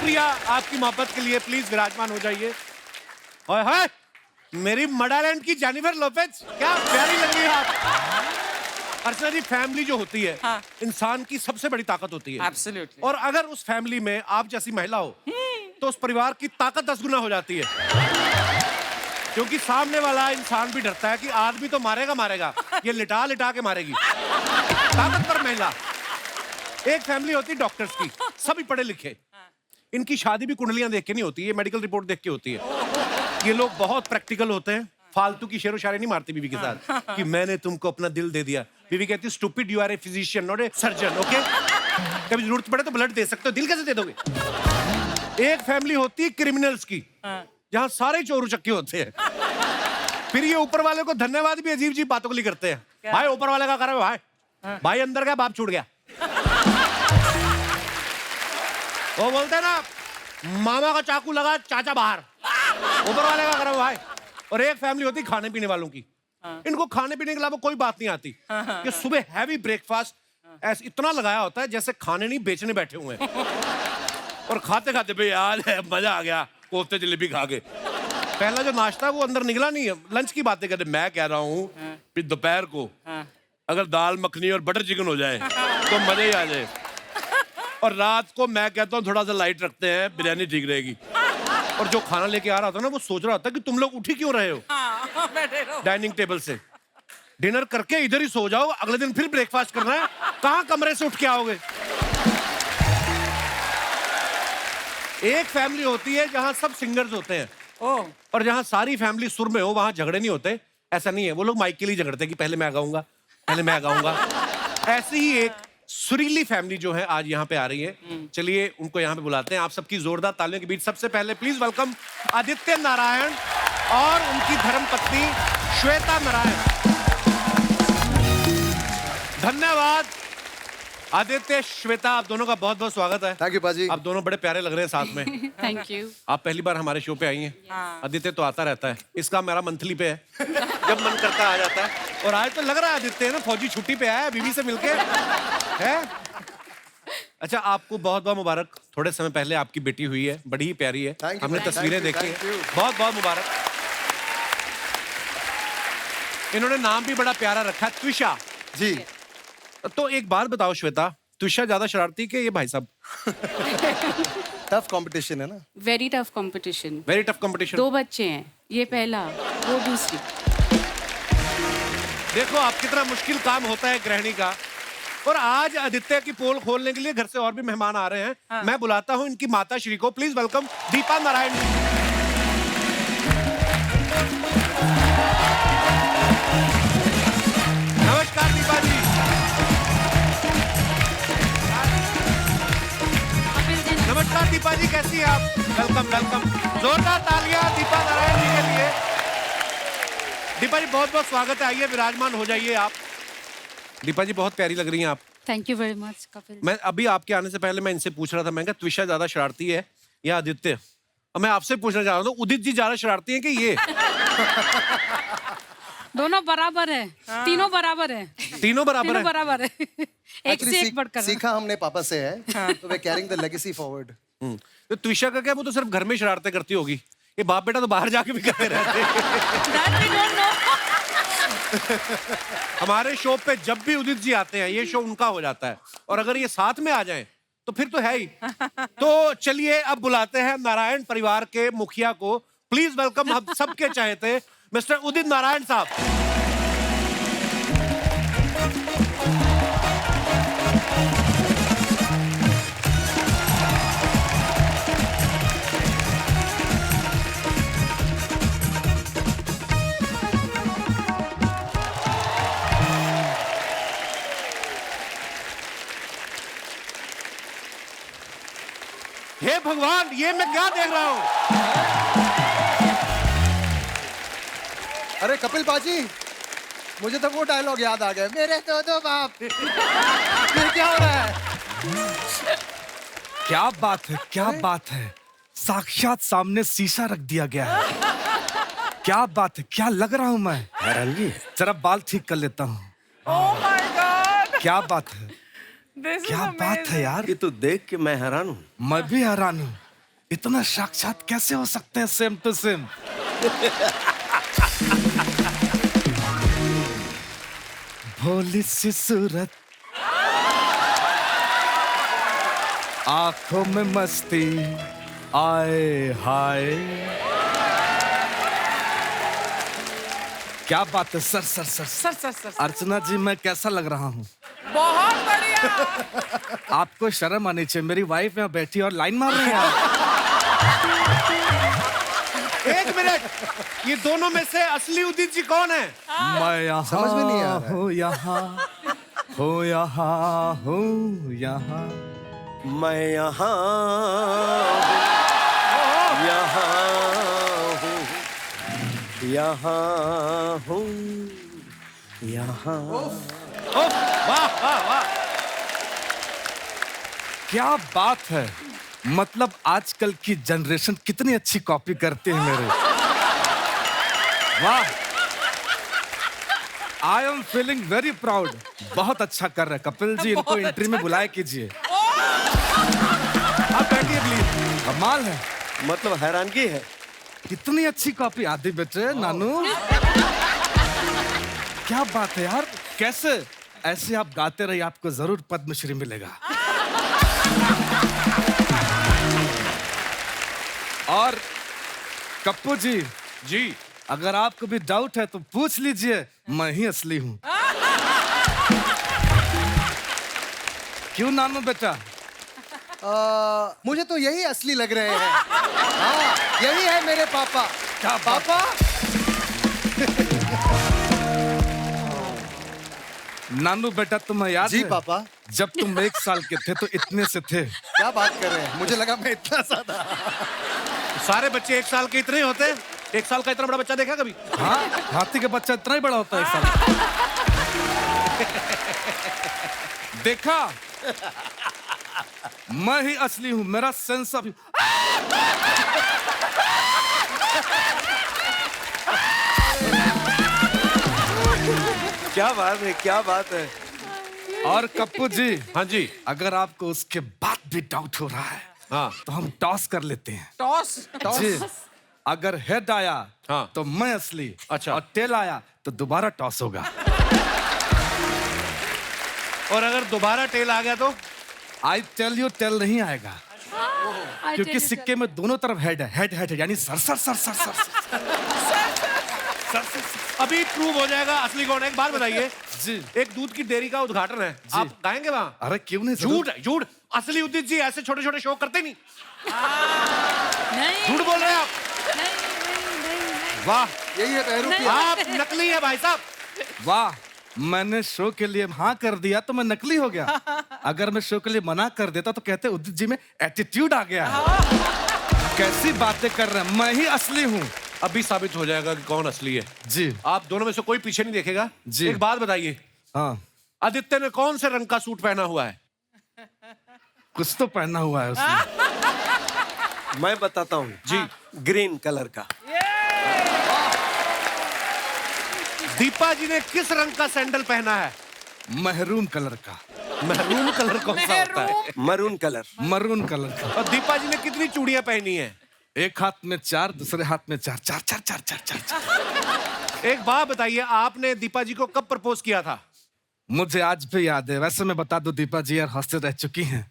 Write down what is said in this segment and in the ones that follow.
शुक्रिया आपकी मोहब्बत के लिए। प्लीज विराजमान हो जाइए। ओए हाय, मेरी मडालैंड की जेनिफर लोपेज, क्या प्यारी लग रही है आप। अर्चना जी, फैमिली जो होती है, हाँ। इंसान की सबसे बड़ी ताकत होती है। Absolutely. और अगर उस फैमिली में आप जैसी महिला हो तो उस परिवार की ताकत 10 गुना हो जाती है। क्योंकि सामने वाला इंसान भी डरता है कि आदमी तो मारेगा मारेगा, ये लिटा लिटा के मारेगी। ताकतवर महिला। एक फैमिली होती है डॉक्टर्स की, सभी पढ़े लिखे। इनकी शादी भी कुंडलियां देख के नहीं होती, ये मेडिकल रिपोर्ट देख के होती है। ये लोग बहुत प्रैक्टिकल होते हैं, फालतू की शेरो शायरी नहीं मारती बीवी के साथ कि मैंने तुमको अपना दिल दे दिया। बीवी कहती है stupid, you are a physician not a surgeon, okay. कभी जरूरत पड़े तो ब्लड दे सकते हो, दिल कैसे दे दोगे। एक फैमिली होती है क्रिमिनल्स की, जहां सारे चोर उचक्के होते हैं। फिर ये ऊपर वाले को धन्यवाद भी अजीब अजीब बातों के लिए करते हैं। भाई ऊपर वाले का करे भाई, भाई अंदर गया बाप छूट गया। वो बोलते हैं ना, मामा का चाकू लगा चाचा बाहर, ऊपर वाले का करे भाई। और एक फैमिली होती खाने पीने वालों की, इनको खाने पीने के अलावा कोई बात नहीं आती। कि सुबह हैवी ब्रेकफास्ट ऐसे इतना लगाया होता है जैसे खाने नहीं बेचने बैठे हुए हैं। और खाते खाते भाई यार मजा आ गया, कोफ्ते जलेबी खा के। पहला जो नाश्ता वो अंदर निकला नहीं है, लंच की बातें करते। मैं कह रहा हूँ फिर दोपहर को अगर दाल मखनी और बटर चिकन हो जाए तो मजे ही आ जाए। और रात को मैं कहता हूँ थोड़ा सा लाइट रखते हैं, बिरयानी ठीक रहेगी। और जो खाना लेके आ रहा था ना, वो सोच रहा था कि तुम लोग उठी क्यों रहे हो डाइनिंग टेबल से। डिनर करके इधर ही सो जाओ, अगले दिन फिर ब्रेकफास्ट करना है, कहाँ कमरे से उठ के आओगे। एक फैमिली होती है जहां सब सिंगर्स होते हैं, और जहां सारी फैमिली सुर में हो वहां झगड़े नहीं होते। ऐसा नहीं है, वो लोग माइक के लिए झगड़ते कि पहले मैं गाऊंगा, पहले मैं गाऊंगा। ऐसी ही एक सुरीली फैमिली जो है आज यहाँ पे आ रही है। चलिए उनको यहाँ पे बुलाते हैं। आप सबकी जोरदार तालियों के बीच सबसे पहले प्लीज वेलकम आदित्य नारायण और उनकी धर्मपत्नी श्वेता नारायण। धन्यवाद आदित्य, श्वेता, आप दोनों का बहुत बहुत स्वागत है। थैंक यू पाजी। आप दोनों बड़े प्यारे लग रहे हैं साथ में। Thank you. आप पहली बार हमारे शो पे आई हैं। आदित्य तो आता रहता है, इसका मेरा मंथली पे है, जब मन करता आ जाता है। और आज तो लग रहा है आदित्य है ना फौजी छुट्टी पे आया है बीवी से मिलके है। अच्छा, आपको बहुत बहुत मुबारक। थोड़े समय पहले आपकी बेटी हुई है, बड़ी ही प्यारी है, हमने तस्वीरें देखी हैं। बहुत बहुत मुबारक। इन्होंने नाम भी बड़ा प्यारा रखा है, त्विषा जी। तो एक बात बताओ श्वेता, त्विषा ज्यादा शरारती के ये भाई साहब? टफ कंपटीशन है ना। Very tough competition. Very tough competition. 2 बच्चे हैं, ये पहला, वो दूसरी। देखो आप कितना मुश्किल काम होता है गृहिणी का। और आज आदित्य की पोल खोलने के लिए घर से और भी मेहमान आ रहे हैं। मैं बुलाता हूं इनकी माता श्री को। Please welcome Deepa Narayan. नमस्कार दीपा जी। नमस्कार दीपा जी, कैसी हैं आप? Welcome welcome. जोरदार तालियां दीपा नारायण जी के लिए। दीपा जी बहुत बहुत स्वागत है, आइए विराजमान हो जाइए आप। दीपा जी बहुत प्यारी लग रही हैं आप। Thank you very much Kapil. मैं अभी आपके आने से पहले मैं इनसे पूछ रहा था, मैं कहा त्विषा ज्यादा शरारती है या आदित्य? और मैं आपसे पूछना चाह रहा हूँ, उदित जी ज्यादा शरारती हैं कि ये? दोनों बराबर है। तीनों बराबर है। तीनों बराबर तीनों है। बराबर है। एक से एक बढ़कर। सीखा हमने पापा से है, तो वे कैरिंग द लेगेसी फॉरवर्ड। तो त्विषा का क्या, वो तो सिर्फ घर में शरारतें करती होगी, ये बाप बेटा तो बाहर जाके भी करते रहते हैं। हमारे शो पे जब भी उदित जी आते हैं ये शो उनका हो जाता है, और अगर ये साथ में आ जाएं तो फिर तो है ही। तो चलिए अब बुलाते हैं नारायण परिवार के मुखिया को। प्लीज वेलकम हम सबके चाहते मिस्टर उदित नारायण साहब। हे भगवान, ये मैं क्या देख रहा हूं? अरे कपिल पाजी, मुझे तो वो डायलॉग याद आ गया, मेरे दो बाप। फिर क्या हो रहा है? क्या बात है, क्या बात है, साक्षात सामने शीशा रख दिया गया है। क्या बात है, क्या लग रहा हूं मैं। हैरानगी, जरा बाल ठीक कर लेता हूँ। Oh my God! क्या बात है, This is क्या बात है amazing. यार। ये तो देख के मैं हैरान हूँ। मैं भी हैरान हूँ। इतना साक्षात कैसे हो सकते हैं सेम टू सेम? भोली सी सूरत, आंखों में मस्ती, आए हाय। क्या बात है sir sir sir sir sir sir Archana ji, मैं कैसा लग रहा हूँ? बहुत बढ़िया। आपको शर्म आनी चाहिए, मेरी वाइफ यहाँ बैठी और लाइन मार रही है। एक मिनट, ये दोनों में से असली उदित जी कौन है? मैं यहाँ समझ में नहीं आ रहा है। हूँ, यहाँ हूँ, यहाँ हूँ, यहाँ मैं यहाँ हूँ, यहाँ हूँ, यहाँ। ओह, वाह वाह वाह। क्या बात है, मतलब आजकल की जनरेशन कितनी अच्छी कॉपी करती है मेरे। वाह, I am feeling very proud. बहुत अच्छा कर रहे हैं कपिल जी, इनको एंट्री में बुलाया कीजिए। आप बैठिए प्लीज। कमाल है, मतलब हैरानगी है। कितनी अच्छी कॉपी आती बेटे नानू। क्या बात है यार, कैसे ऐसे आप गाते रहिए, आपको जरूर पद्मश्री मिलेगा। और कप्पू जी, जी, अगर आपको भी डाउट है तो पूछ लीजिए, मैं ही असली हूं। क्यों नानू बेटा? मुझे तो यही असली लग रहे हैं। हाँ, यही है मेरे पापा। क्या बात- पापा? नानू बेटा, तुम्हें याद जी है? पापा। जब तुम 1 साल के थे तो इतने से थे। क्या बात कर रहे हैं? मुझे लगा मैं इतना ज्यादा। सारे बच्चे 1 साल के इतने ही होते हैं। 1 साल का इतना बड़ा बच्चा देखा कभी? हाँ, हाथी का बच्चा इतना ही बड़ा होता है 1 साल। देखा, मैं ही असली हूं, मेरा सेंस ऑफ। क्या बात है, क्या बात है। और कप्पू जी, हाँ जी, अगर आपको उसके बाद भी डाउट हो रहा है हाँ तो हम टॉस कर लेते हैं। टॉस। जी, अगर हेड आया हाँ। तो मैं असली, अच्छा। और टेल आया तो दोबारा टॉस होगा। और अगर दोबारा टेल आ गया तो? आई टेल यू, टेल नहीं आएगा, क्योंकि सिक्के में दोनों तरफ हेड है, हेड हेड है, यानी sir sir sir sir sir sir sir. अभी प्रूव हो जाएगा असली कौन है। एक बात बताइए, जी, एक दूध की डेयरी का उद्घाटन है, आप गाएंगे वहाँ? अरे क्यों नहीं? झूठ है, झूठ। असली उदित जी ऐसे छोटे छोटे शो करते नहीं। नहीं, झूठ बोल रहे हैं आप। नहीं। वाह, यही है बहरूपी। आप नकली है भाई साहब। वाह, मैंने शो के लिए हाँ कर दिया तो मैं नकली हो गया। अगर मैं शो के लिए मना कर देता तो कहते उदित जी में एटीट्यूड आ गया है। कैसी बातें कर रहे हैं, मैं ही असली हूँ। अभी साबित हो जाएगा कि कौन असली है। जी आप दोनों में से कोई पीछे नहीं देखेगा। जी। एक बात बताइए, हाँ, आदित्य ने कौन से रंग का सूट पहना हुआ है? कुछ तो पहना हुआ है उसने। मैं बताता हूँ जी। ग्रीन कलर का। दीपा जी ने किस रंग का सैंडल पहना है? महरूम कलर का। महरून कलर कौन सा होता है? Maroon colour. मरून कलर का। और दीपा जी ने कितनी चूड़ियां पहनी है? एक हाथ में 4, दूसरे हाथ में 4, 4 4 4 4 4 4। एक बात बताइए, आपने दीपा जी को कब प्रपोज किया था? मुझे आज भी याद है। वैसे मैं बता दूं, दीपा जी यार हंसते रह चुकी हैं।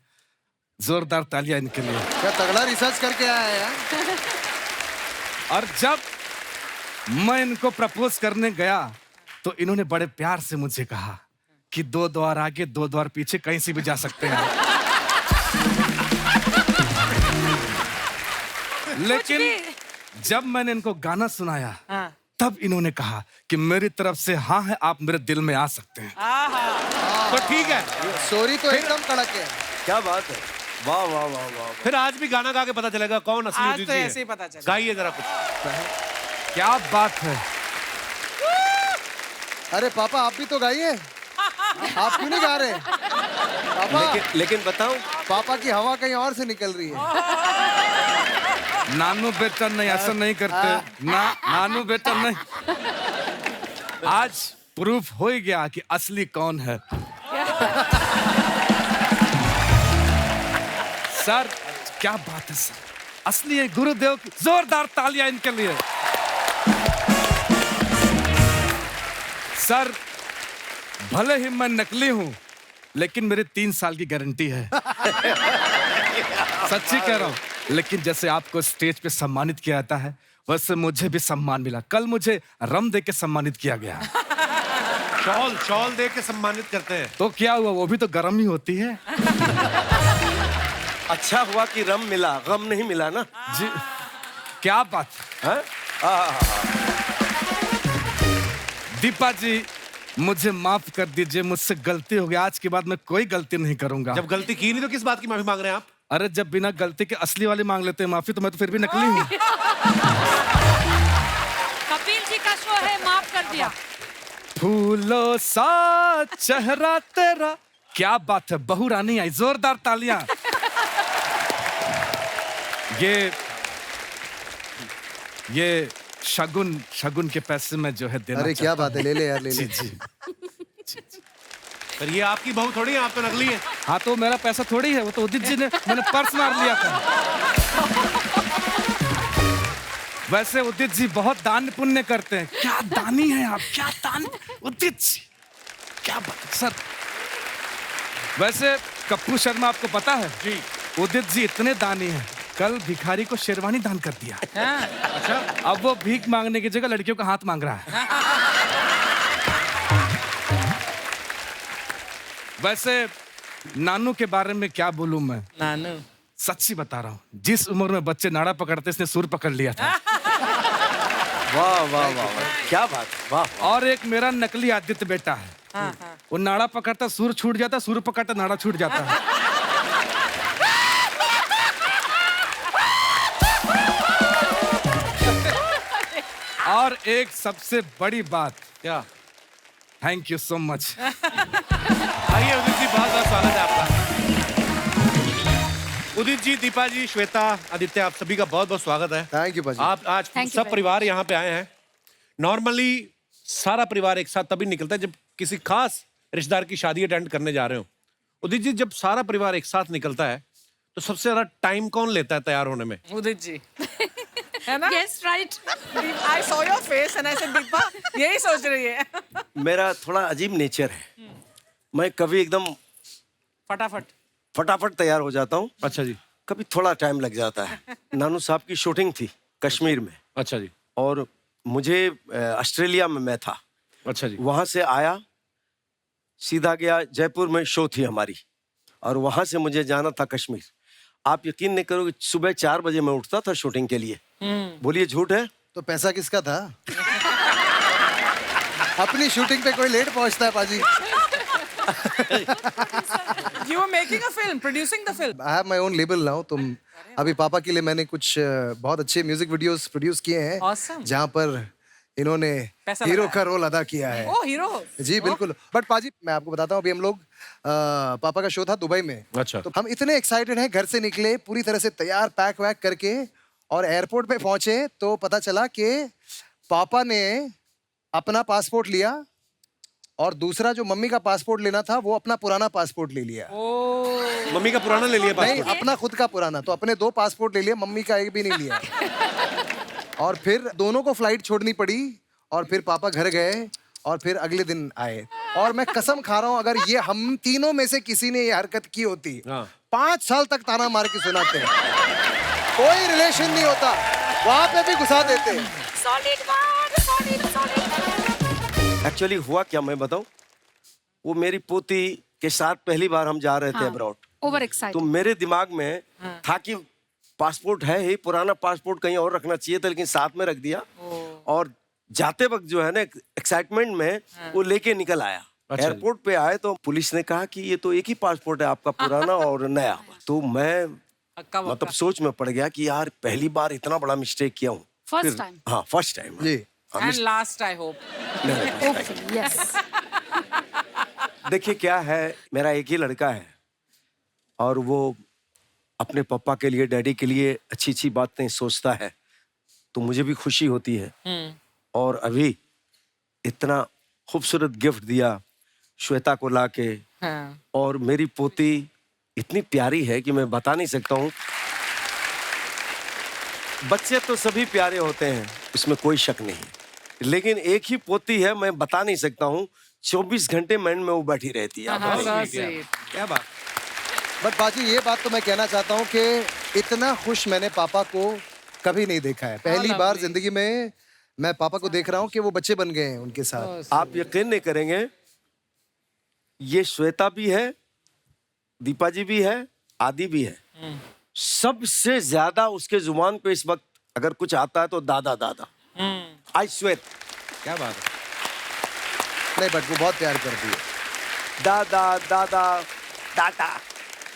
जोरदार तालियां इनके लिए। क्या तगड़ा रिसर्च करके आया है यार। और जब मैं इनको प्रपोज करने गया तो इन्होंने बड़े प्यार से मुझे कहा कि 2 द्वार आगे 2 द्वार पीछे कहीं से भी जा सकते हैं। लेकिन जब मैंने इनको गाना सुनाया तब इन्होंने कहा कि मेरी तरफ से हाँ है, आप मेरे दिल में आ सकते हैं। तो ठीक है, स्टोरी तो एकदम कड़क है। क्या बात है, वाह वाह वाह वाह। फिर आज भी गाना गा के पता चलेगा कौन असली आज उदित तो जी है। ऐसे ही पता चलेगा। गाइए जरा कुछ। क्या बात है। अरे पापा, आप भी तो गाइए। आप क्यों नहीं गा रहे? पापा, लेकिन बताऊं, पापा की हवा कहीं और से निकल रही है। नानू बेटा नहीं, ऐसा नहीं करते ना। नानू बेटा नहीं। आज प्रूफ हो ही गया कि असली कौन है। सर, क्या बात है सर, असली गुरुदेव की जोरदार तालियां इनके लिए। सर, भले ही मैं नकली हूं, लेकिन मेरी 3 साल की गारंटी है। सच्ची कह रहा हूं। लेकिन जैसे आपको स्टेज पे सम्मानित किया जाता है, वैसे मुझे भी सम्मान मिला। कल मुझे रम दे के सम्मानित किया गया। शॉल दे के सम्मानित करते हैं। तो क्या हुआ, वो भी तो गर्म ही होती है। अच्छा हुआ कि रम मिला, गम नहीं मिला ना। जी, क्या बात है? दीपा जी, मुझे माफ कर दीजिए, मुझसे गलती हो गई। आज के बाद मैं कोई गलती नहीं करूंगा। जब गलती की नहीं तो किस बात की माफी मांग रहे हैं आप? अरे जब बिना गलती के असली वाले मांग लेते हैं माफी, तो मैं तो फिर भी नकली हूँ। कपिल जी का शो है, माफ कर दिया। फूलों सा चेहरा तेरा। क्या बात है, बहू रानी आई। जोरदार तालियां। ये शगुन के पैसे में जो है देना। अरे क्या बात है, ले ले यार, ले जी ले। जी। पर ये आपकी बहू थोड़ी है, आप तो नकली है। हाँ, तो मेरा पैसा थोड़ी है, वो तो उदित जी ने मैंने पर्स मार लिया था। वैसे उदित जी बहुत दान पुण्य करते हैं। क्या दानी है आप, क्या दान। उदित जी, क्या बात सर। वैसे कप्पू शर्मा, आपको पता है जी, उदित जी इतने दानी हैं, कल भिखारी को शेरवानी दान कर दिया। अच्छा। अब वो भीख मांगने की जगह लड़कियों का हाथ मांग रहा है। वैसे नानू के बारे में क्या बोलूं मैं। नानू, सच्ची बता रहा हूँ, जिस उम्र में बच्चे नाड़ा पकड़ते, इसने सुर पकड़ लिया था। वाह वाह वाह, क्या बात, वाह। और एक मेरा नकली आदित्य बेटा है। वो नाड़ा पकड़ता, सुर छूट जाता, सुर पकड़ता, नाड़ा छूट जाता है। और एक सबसे बड़ी बात, क्या? Thank you so much. आइए उदित जी, बहुत बहुत स्वागत है आपका। उदित जी, दीपा जी, श्वेता, आदित्य, आप सभी का बहुत बहुत स्वागत है। थैंक यू पाजी। आप आज Thank you सब very परिवार यहाँ पे आए हैं। नॉर्मली सारा परिवार एक साथ तभी निकलता है जब किसी खास रिश्तेदार की शादी अटेंड करने जा रहे हो। उदित जी, जब सारा परिवार एक साथ निकलता है तो सबसे ज्यादा टाइम कौन लेता है तैयार होने में? उदित जी, है ना? Yes, right. I saw your face and I said, Deepa यही सोच रही है। मेरा थोड़ा अजीब नेचर है। मैं कभी एकदम फटाफट तैयार हो जाता हूँ, अच्छा जी। कभी थोड़ा टाइम लग जाता है। नानू साहब की शूटिंग थी कश्मीर में, अच्छा जी। और मुझे ऑस्ट्रेलिया में मैं था। अच्छा जी। वहां से आया, सीधा गया जयपुर में शो थी हमारी, और वहां से मुझे जाना था कश्मीर। आप यकीन नहीं करोगे, सुबह 4 बजे मैं उठता था शूटिंग के लिए। बोलिए झूठ है? तो पैसा किसका था? अपनी शूटिंग पे कोई लेट पहुंचता है पाजी। You were making a film, producing the film. I have my own label now। तुम अभी पापा के लिए मैंने कुछ बहुत अच्छे म्यूजिक वीडियोस प्रोड्यूस किए हैं। Awesome. जहाँ पर इन्होंने पैसा हीरो लगाया। का रोल अदा किया है। Oh, hero. जी बिल्कुल। बट पाजी, मैं आपको बताता हूँ, अभी हम लोग पापा का शो था दुबई में। अच्छा। तो हम इतने एक्साइटेड हैं, घर से निकले पूरी तरह से तैयार, पैक वैक करके, और एयरपोर्ट पे पहुंचे तो पता चला कि पापा ने अपना पासपोर्ट लिया, और दूसरा जो मम्मी का पासपोर्ट लेना था, वो अपना पुराना पासपोर्ट ले लिया। मम्मी का पुराना ले लिया नहीं, पासपोर्ट? अपना खुद का पुराना। तो अपने 2 पासपोर्ट ले लिए, मम्मी का एक भी नहीं लिया। और फिर दोनों को फ्लाइट छोड़नी पड़ी, और फिर पापा घर गए, और फिर अगले दिन आए। और मैं कसम खा रहा हूँ, अगर ये हम तीनों में से किसी ने ये हरकत की होती, हाँ। 5 साल तक ताना मार के सुनाते। कोई रिलेशन नहीं होता, वहां पे भी घुसा देते। Solid one, solid. एक्चुअली हुआ क्या मैं बताऊं, वो मेरी पोती के साथ पहली बार हम जा रहे थे अब्रॉड। Over तो excited. मेरे दिमाग में था कि पासपोर्ट है ही, पुराना पासपोर्ट कहीं और रखना चाहिए था, लेकिन साथ में रख दिया। और जाते वक्त जो है ना, एक्साइटमेंट में वो लेके निकल आया। अच्छा। एयरपोर्ट पे आए तो पुलिस ने कहा कि ये तो एक ही पासपोर्ट है आपका, पुराना और नया। तो मैं मतलब सोच में पड़ गया कि यार पहली बार इतना बड़ा मिस्टेक किया हूँ। First time. हाँ, फर्स्ट टाइम जी। And last, I hope. Hopefully, yes. देखिए क्या है, मेरा एक ही लड़का है, और वो अपने पापा के लिए, डैडी के लिए अच्छी अच्छी बातें सोचता है, तो मुझे भी खुशी होती है। और अभी इतना खूबसूरत गिफ्ट दिया श्वेता को लाके, हाँ. और मेरी पोती इतनी प्यारी है कि मैं बता नहीं सकता हूँ। बच्चे तो सभी प्यारे होते हैं, इसमें कोई शक नहीं, लेकिन एक ही पोती है, मैं बता नहीं सकता हूँ, 24 घंटे माइंड में वो बैठी रहती है। आप बताइए। क्या बात। बट बाजी ये बात तो मैं कहना चाहता हूँ कि इतना खुश मैंने पापा को कभी नहीं देखा है। पहली बार जिंदगी में मैं पापा को देख रहा हूँ कि वो बच्चे बन गए हैं उनके साथ। आप यकीन नहीं करेंगे, ये श्वेता भी है, दीपा जी भी है, आदि भी है। सबसे ज्यादा उसके जुबान पे इस वक्त अगर कुछ आता है तो दादा दादा। आई स्वेट। क्या बात है। नहीं बट वो बहुत प्यार करती है। दादा दादा दादा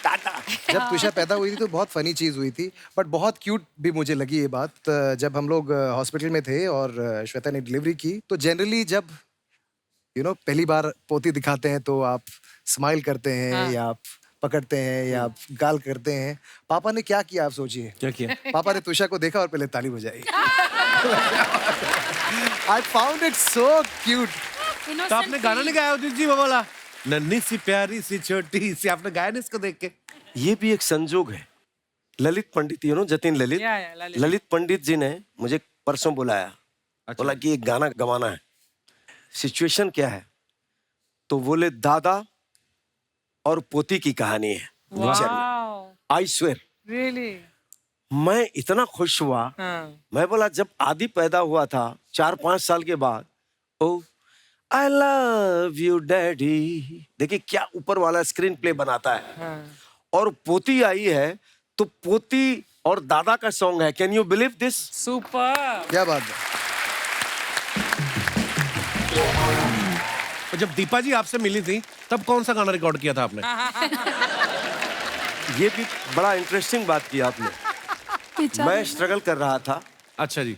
दादा। जब तुषा पैदा हुई थी तो बहुत फनी चीज हुई थी, बट बहुत क्यूट भी मुझे लगी ये बात। जब हम लोग हॉस्पिटल में थे और श्वेता ने डिलीवरी की, तो जनरली जब पहली बार पोती दिखाते हैं तो आप स्माइल करते हैं या आप पकड़ते हैं या आप गाल करते हैं। पापा ने क्या किया आप सोचिए। क्या किया? पापा ने तुषा को देखा और पहले ताली बजाई। I found it so cute. तो आपने गाना नहीं गाया उदित जी वो वाला, नन्ही सी प्यारी सी छोटी सी, आपने गाया नहीं इसको देख के? ये भी एक संजोग है। ललित पंडित, जतिन ललित, ललित पंडित जी ने मुझे परसों बुलाया। बोला कि एक गाना गवाना है। सिचुएशन क्या है? तो बोले दादा और पोती की कहानी है। I swear. रियली? मैं इतना खुश हुआ। मैं बोला जब आदि पैदा हुआ था 4-5 साल के बाद, ओ आई लव यू डैडी, देखिए क्या ऊपर वाला स्क्रीन प्ले बनाता है। और पोती आई है तो पोती और दादा का सॉन्ग है। Can you believe this? Super. क्या बात है। और जब दीपा जी आपसे मिली थी तब कौन सा गाना रिकॉर्ड किया था आपने? ये भी बड़ा इंटरेस्टिंग बात की आपने। मैं स्ट्रगल कर रहा था। अच्छा जी।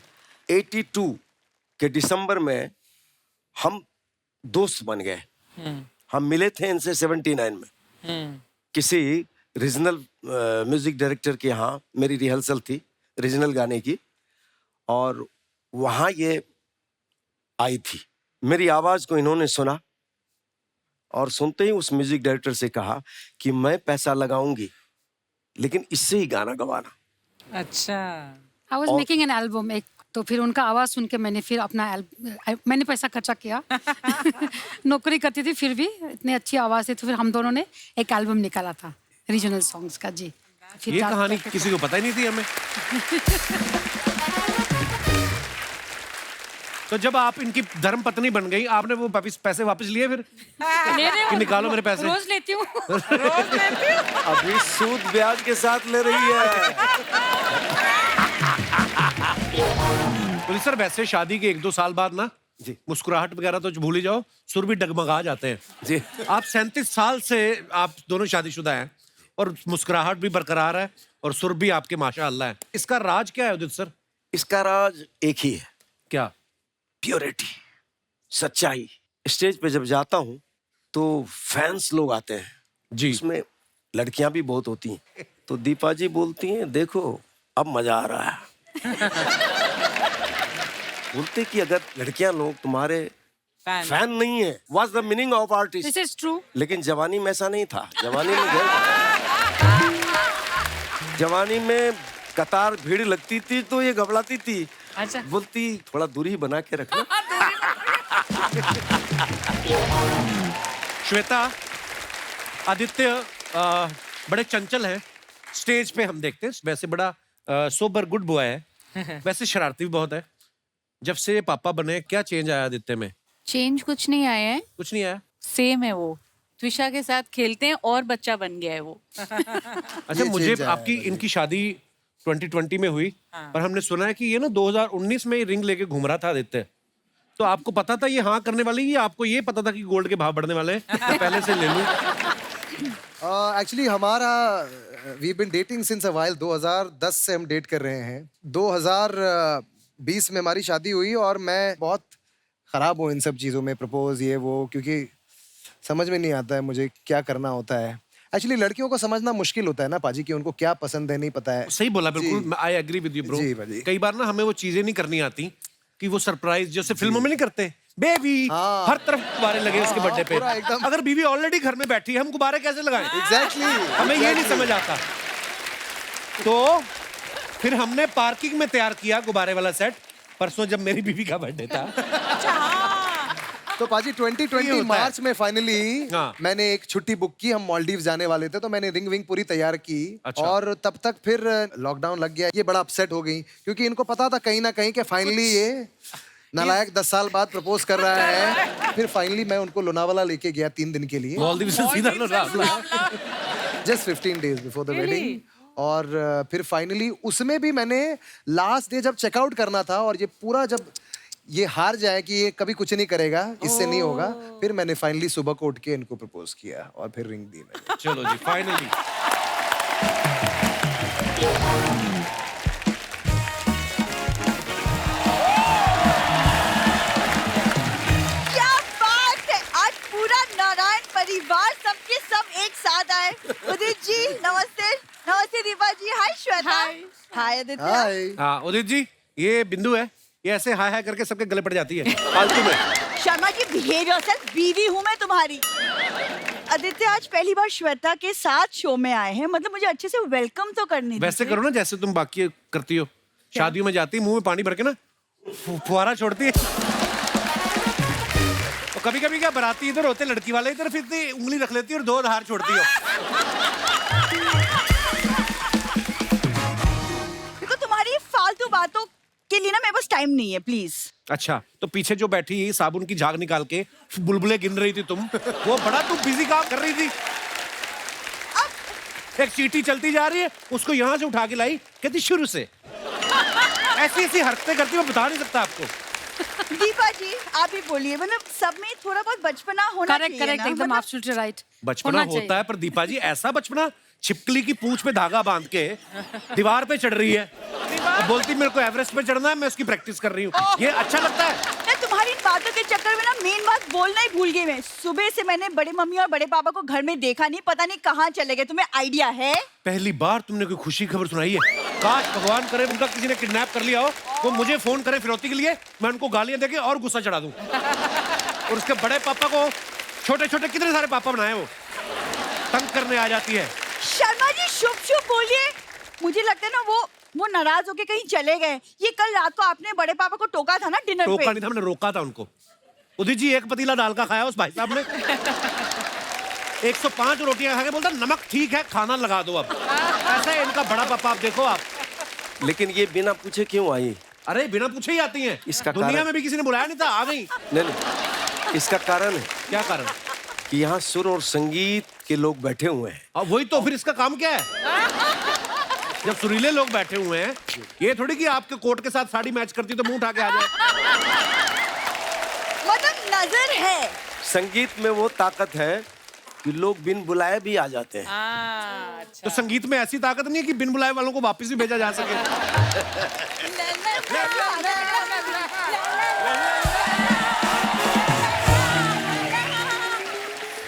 82 के दिसंबर में हम दोस्त बन गए। हम मिले थे इनसे 79 में। किसी रीजनल म्यूजिक डायरेक्टर के यहाँ मेरी रिहर्सल थी रीजनल गाने की, और वहाँ ये आई थी। मेरी आवाज को इन्होंने सुना और सुनते ही उस म्यूजिक डायरेक्टर से कहा कि मैं पैसा लगाऊंगी लेकिन इससे ही गाना गवाना। अच्छा। I was making an album एक, तो फिर उनका आवाज सुन के मैंने फिर अपना मैंने पैसा खर्चा किया। नौकरी करती थी फिर भी इतनी अच्छी आवाज थी, तो फिर हम दोनों ने एक एल्बम निकाला था रीजनल सॉन्ग्स का जी। फिर ये कहानी किसी को पता ही नहीं थी हमें। तो जब आप इनकी धर्म पत्नी बन गई, आपने वो पैसे वापस लिए फिर कि निकालो मेरे पैसे? रोज लेती हूँ। अभी सूद ब्याज के साथ ले रही है। पुलिस सर, वैसे शादी के 1-2 साल बाद ना जी मुस्कुराहट वगैरह तो भूल ही जाओ, सुर भी डगमगा जाते हैं जी। आप 37 साल से आप दोनों शादीशुदा हैं और मुस्कुराहट भी बरकरार है और सुर भी आपके माशाअल्लाह है। इसका राज क्या है उदित सर? इसका राज एक ही है। क्या? प्योरिटी, सच्चाई। स्टेज पे जब जाता हूँ तो फैंस लोग आते हैं जी। उसमें लड़कियां भी बहुत होती हैं। तो दीपा जी बोलती हैं देखो अब मजा आ रहा है। बोलते कि अगर लड़कियां लोग तुम्हारे फैन नहीं है, what's the meaning of artist? This is true. लेकिन जवानी में ऐसा नहीं था। जवानी में जवानी में कतार भीड़ लगती थी तो ये घबराती थी। अच्छा। बोलती थोड़ा दूरी बना के रखना। श्वेता, आदित्य बड़े चंचल हैं। स्टेज पे हम देखते हैं वैसे बड़ा सोबर गुड बॉय है, वैसे शरारती भी बहुत है। जब से पापा बने क्या चेंज आया आदित्य में? चेंज कुछ नहीं आया है, कुछ नहीं आया। सेम है वो। त्विषा के साथ खेलते हैं और बच्चा बन गया है वो। अच्छा, मुझे change आया आपकी इनकी शादी 2020 में हुई, पर हमने सुना है कि ये ना 2019 में रिंग लेके घूम रहा था आदित्य। तो आपको पता था ये हाँ करने वाली, या आपको ये पता था कि गोल्ड के भाव बढ़ने वाले हैं तो पहले से ले लूं? एक्चुअली हमारा we been dating since a while. 2010 से हम डेट कर रहे हैं। 2020 में हमारी शादी हुई और मैं बहुत खराब हूँ इन सब चीज़ों में, प्रपोज ये वो, क्योंकि समझ में नहीं आता है मुझे क्या करना होता है। एक्चुअली लड़कियों को समझना मुश्किल होता है ना पाजी, कि उनको क्या पसंद है नहीं पता है। सही बोला, बिल्कुल I agree with you bro. जी भाजी। कई बार ना हमें वो चीजें नहीं करनी आती कि वो सरप्राइज जैसे फिल्मों में नहीं करते, बेबी हाँ। हर तरफ गुब्बारे लगे उसके हाँ, बर्थडे पे। पूरा एकदम। अगर बीवी ऑलरेडी घर में बैठी है, हम गुब्बारे कैसे लगाएं? एग्जैक्टली हमें ये नहीं समझ आता। तो फिर हमने पार्किंग में तैयार किया गुब्बारे वाला सेट परसों जब मेरी बीवी का बर्थडे था। अच्छा हाँ। तो पाजी ये 2020 होता है। मार्च में फाइनली हाँ। मैंने एक छुट्टी बुक की। हम मालदीव जाने वाले थे, तो मैंने रिंग विंग पूरी तैयार की। अच्छा। और तब तक फिर लॉकडाउन लग गया। ये बड़ा अपसेट हो गई, क्योंकि इनको पता था कहीं ना कहीं कि फाइनली ये नालायक 10 साल बाद प्रपोज कर रहा है। फिर फाइनली मैं उनको लोनावाला लेके गया 3 दिन के लिए, मालदीव से सीधा Lonavala. Just 15 days before the wedding. और फिर फाइनली उसमें भी मैंने लास्ट डे जब चेकआउट करना था, और ये पूरा जब ये हार जाए कि ये कभी कुछ नहीं करेगा, इससे नहीं होगा, फिर मैंने फाइनली सुबह को उठ के इनको प्रपोज किया और फिर रिंग दी मैंने। चलो जी फाइनली। क्या बात है, आज पूरा नारायण परिवार सबके सब एक साथ आए। उदित जी नमस्ते। नमस्ते दीपा जी। हाय श्वेता। हाय आदित्य। हाय। हाँ उदित जी, ये बिंदु है, ये ऐसे हाय हाय करके सबके गले पड़ जाती है फालतू में। शर्मा जी बिहेव योरसेल्फ, बीवी हूँ मैं तुम्हारी। आदित्य आज पहली बार श्वेता के साथ शो में आए हैं, मतलब मुझे अच्छे से वेलकम तो करनी वैसे दीजिए। करो ना जैसे तुम बाकी करती हो, शादियों में जाती मुंह में पानी भर के ना फुहारा छोड़ती है। और कभी कभी क्या बराती इधर होते लड़की वाले इधर, फिर इतनी उंगली रख लेती है और 2 धार छोड़ती हो। देखो तुम्हारी फालतू बातों के लिए ना मेरे पास टाइम नहीं है, प्लीज। अच्छा तो पीछे जो बैठी साबुन की झाग निकाल के बुलबुले गिन रही थी तुम, वो बड़ा तुम बिजी काम कर रही थी। एक चींटी चलती जा रही है, उसको यहाँ से उठा के लाई, कहती शुरू से। ऐसी ऐसी हरकतें करती, मैं बता नहीं सकता आपको। दीपा जी आप ही बोलिए, मतलब सब में थोड़ा बहुत बचपना होना करेक्ट चाहिए करेक्ट ना, एकदम मतलब एब्सोल्युटली राइट। बचपना होता है, पर दीपा जी ऐसा बचपना छिपकली की पूंछ पे धागा बांध के दीवार पे चढ़ रही है और बोलती मेरे को एवरेस्ट पे चढ़ना है, मैं उसकी प्रैक्टिस कर रही हूँ। ये अच्छा लगता है? मैं तुम्हारी इन बातों के चक्कर में ना मेन बात बोलना ही भूल गई मैं। सुबह से मैंने बड़े मम्मी और बड़े पापा को घर में देखा नहीं, पता नहीं कहाँ चले गए। तुम्हें आइडिया है? पहली बार तुमने कोई खुशी खबर सुनाई है। काश भगवान करे उनका किसी ने किडनैप कर लिया हो, वो मुझे फोन करे फिरौती के लिए, मैं उनको गालियां देके और गुस्सा चढ़ा दूं। और उसके बड़े पापा को छोटे छोटे कितने सारे पापा बनाए, वो तंग करने आ जाती है। शर्मा जी शुभ शुभ बोलिए। मुझे लगता है ना वो नाराज होके कहीं चले गए। ये कल रात को आपने बड़े पापा को टोका था ना डिनर टोका पे। नहीं था, मैंने रोका था उनको। उदित जी 1 पतीला दाल का खाया उस भाई साहब ने। 105 रोटियां खा के बोलता नमक ठीक है, खाना लगा दो अब। ऐसा है इनका बड़ा पापा, आप देखो आप। लेकिन ये बिना पूछे क्यों आई? अरे बिना पूछे ही आती हैं। इसका दुनिया कारण- में भी किसी ने बुलाया नहीं था, आ गई। नहीं, इसका कारण है क्या कारण? कि यहाँ सुर और संगीत के लोग बैठे हुए हैं। अब वही तो, फिर इसका काम क्या है? जब सुरीले लोग बैठे हुए हैं, ये थोड़ी कि आपके कोट के साथ साड़ी मैच करती तो मुंह उठा के आ जाए। मतलब नजर है। संगीत में वो ताकत है कि लोग बिन बुलाए भी आ जाते हैं। तो संगीत में ऐसी ताकत नहीं है कि बिन बुलाए वालों को वापस भी भेजा जा सके।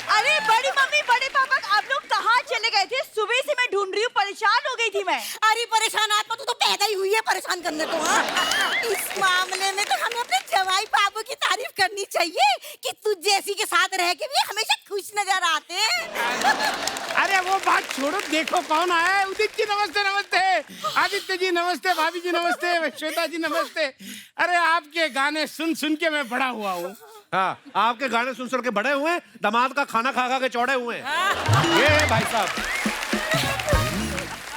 अरे बड़ी मम्मी बड़े पापा आप लोग कहाँ चले गए थे? सुबह से मैं ढूंढ रही हूँ, परेशान हो गई थी मैं। अरे परेशान आत्मा, तू तो पैदा ही हुई है परेशान करने को। हाँ? इस मामले में तो हमें अपने जवाई बाबू की तारीफ करनी चाहिए कि तू जैसी के साथ रह के भी हमेशा खुश नजर आते हैं। अरे वो बात छोड़ो, देखो कौन आया है। उदित जी नमस्ते। नमस्ते आदित्य जी नमस्ते, भाभी जी नमस्ते, श्वेता जी नमस्ते। अरे आपके गाने सुन सुन के मैं बड़ा हुआ हूँ। हाँ, आपके गाने सुन सुन के बड़े हुए हैं, दामाद का खाना खा खा के चौड़े हुए हैं। ये है भाई साहब।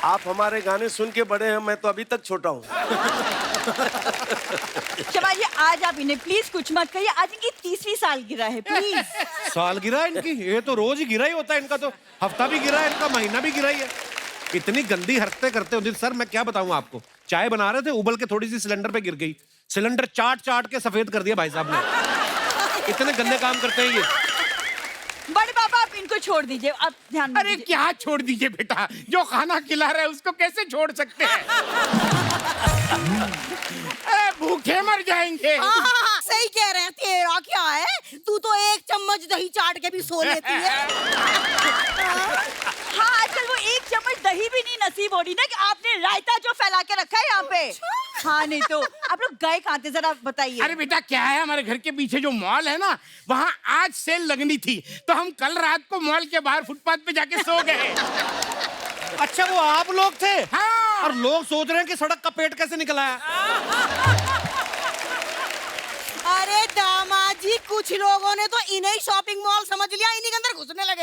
आप हमारे गाने सुन के बड़े हैं, मैं तो अभी तक छोटा हूँ। शबा जी आज आप इन्हें प्लीज कुछ मत कहिए, आज इनकी 30वीं सालगिरह है, प्लीज। साल गिरा इनकी, ये तो रोज ही गिरा ही होता है इनका, तो हफ्ता भी गिरा है इनका, महीना भी गिरा ही है। इतनी गंदी हरकतें करते हो सर, मैं क्या बताऊं आपको। चाय बना रहे थे, उबल के थोड़ी सी सिलेंडर पे गिर गई, सिलेंडर चाट चाट के सफेद कर दिया भाई साहब ने। इतने गंदे काम करते हैं ये। बड़े पापा आप इनको छोड़ दीजिए, आप ध्यान अरे दीजिए। क्या छोड़ दीजिए बेटा, जो खाना खिला रहे हैं उसको कैसे छोड़ सकते हैं? अरे भूखे मर जाएंगे। हाँ, सही कह रहे हैं। तेरा क्या है, तू तो 1 चम्मच दही चाट के भी सो लेती है। हाँ आजकल वो 1 चम्मच दही भी नहीं नसीब हो रही ना, कि आपने रायता जो फैला के रखा है यहाँ पे। हाँ नहीं तो आप लोग गए कहाँ थे, जरा बताइए। अरे बेटा क्या है, हमारे घर के पीछे जो मॉल है ना, वहाँ आज सेल लगनी थी, तो हम कल रात को मॉल के बाहर फुटपाथ पे जाके सो गए। अच्छा वो आप लोग थे? हाँ और लोग सोच रहे हैं कि सड़क का पेट कैसे निकला है। अरे दामाद जी, कुछ लोगों ने तो इन्हें ही शॉपिंग मॉल समझ लिया, इन्हीं के अंदर घुसने लगे।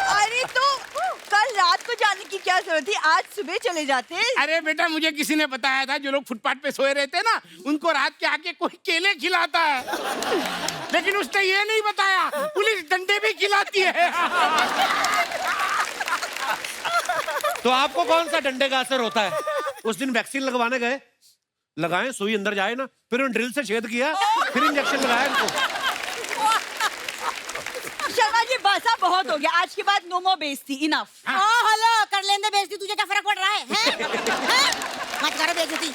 अरे तो कल रात को जाने की क्या जरूरत थी, आज सुबह चले जाते। अरे बेटा, मुझे किसी ने बताया था जो लोग फुटपाथ पे सोए रहते हैं ना, उनको रात के आके कोई केले खिलाता है। लेकिन उसने ये नहीं बताया पुलिस डंडे भी खिलाती है। तो आपको कौन सा डंडे का असर होता है? उस दिन वैक्सीन लगवाने गए, लगाए, सुई अंदर जाए ना, फिर उन ड्रिल से छेद किया, फिर इंजेक्शन लगाया इनको। शर्मा जी, बसा बहुत हो गया, आज के बाद नो मोर बेइज्जती, इनफ। हेलो, कर लेंदे बेइज्जती, तुझे क्या फर्क पड़ रहा है? मत करो बेइज्जती।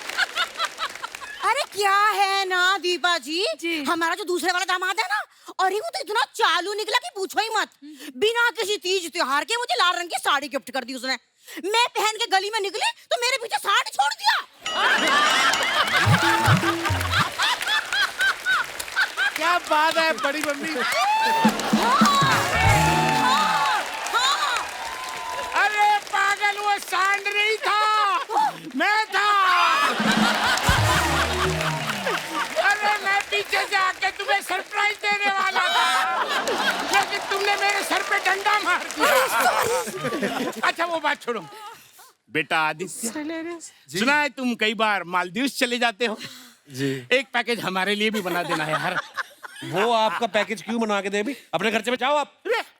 अरे क्या है ना दीपा जी, हमारा जो दूसरे वाला दामाद है ना, अरे वो तो इतना चालू निकला कि पूछो ही मत। बिना किसी तीज त्योहार के मुझे लाल रंग की साड़ी गिफ्ट कर दी उसने। मैं पहन के गली में निकली तो मेरे पीछे साड़ी छोड़ दिया। क्या बात है बड़ी मम्मी। अरे पागल, वो सांड नहीं था, मैं था। अरे मैं पीछे से आके तुम्हें सरप्राइज देने वाला था, लेकिन तुमने मेरे सर पे डंडा मार दिया। अच्छा वो बात छोड़ो बेटा आदित्य, सुना है तुम कई बार मालदीव चले जाते हो जी। एक पैकेज हमारे लिए भी बना देना है यार। वो आपका पैकेज क्यों बनवा के दे भी? अपने खर्चे में जाओ आप।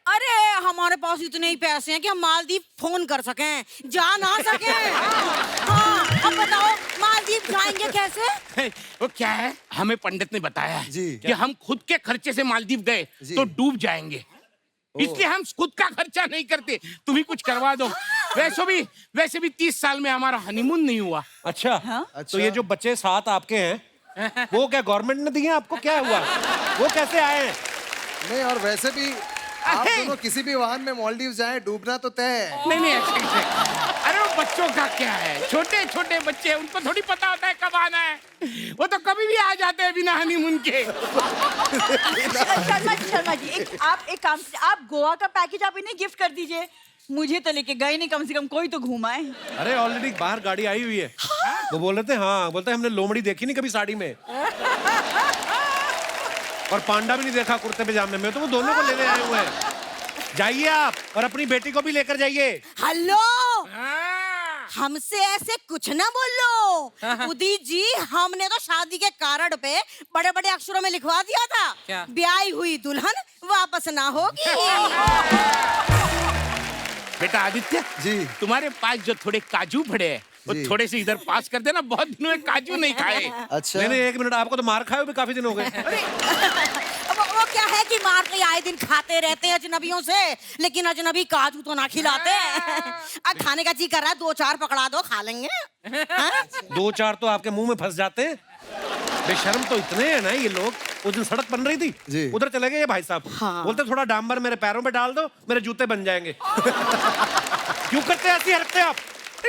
अरे हमारे पास इतने ही पैसे हैं कि हम मालदीव फोन कर सकें, जा ना सकें। हाँ, अब बताओ मालदीव जाएंगे कैसे? वो क्या है, हमें पंडित ने बताया है जी। कि हम खुद के खर्चे से मालदीव गए तो डूब जाएंगे, इसलिए हम खुद का खर्चा नहीं करते, तुम ही कुछ करवा दो। वैसे भी 30 साल में हमारा हनीमून नहीं हुआ। अच्छा, तो ये जो बच्चे 7 आपके हैं, वो क्या गवर्नमेंट ने दिए आपको? क्या हुआ, वो कैसे आए हैं? नहीं, और वैसे भी आप दोनों किसी भी वाहन में मालदीव जाएं, डूबना तो तय है। नहीं ऐसे कैसे? अरे वो बच्चों का क्या है, छोटे छोटे बच्चे हैं, उनको थोड़ी पता होता है कब आना है, वो तो कभी भी आ जाते हैं बिना हनीमून के। शर्मा जी, आप एक काम, आप गोवा का पैकेज आप इन्हें गिफ्ट कर दीजिए, मुझे तो लेके गए नहीं, कम से कम कोई तो घुमाए। अरे ऑलरेडी बाहर गाड़ी आई हुई है। वो बोल रहे थे, हाँ बोलते हैं हमने लोमड़ी देखी नहीं कभी साड़ी में, और पांडा भी नहीं देखा कुर्ते पजामे में, तो वो दोनों को लेने आए हुए हैं। जाइए आप, और अपनी बेटी को भी लेकर जाइए। हेलो, हमसे ऐसे कुछ ना बोलो। उदित जी, हमने तो शादी के कार्ड पे बड़े बड़े अक्षरों में लिखवा दिया था, ब्याही हुई दुल्हन वापस ना होगी। बेटा आदित्य जी, तुम्हारे पास जो थोड़े काजू पड़े हैं, वो थोड़े से इधर पास कर देना, बहुत दिनों में काजू नहीं खाए। अच्छा, नहीं 1 मिनट, आपको तो मार खाए भी काफी दिन हो गए। वो क्या है कि मार के आए दिन खाते रहते हैं अजनबियों से, लेकिन अजनबी काजू तो ना खिलाते। खाने का जी कर रहा है, 2-4 पकड़ा दो, खा लेंगे। 2-4 तो आपके मुंह में फंस जाते हैं। बेशर्म तो इतने हैं ना ये लोग। उस दिन सड़क बन रही थी, उधर चले गए ये भाई साहब। बोलते थोड़ा डांबर मेरे पैरों पे डाल दो, मेरे जूते बन जाएंगे। क्यों करते हैं ऐसी हरकतें आप?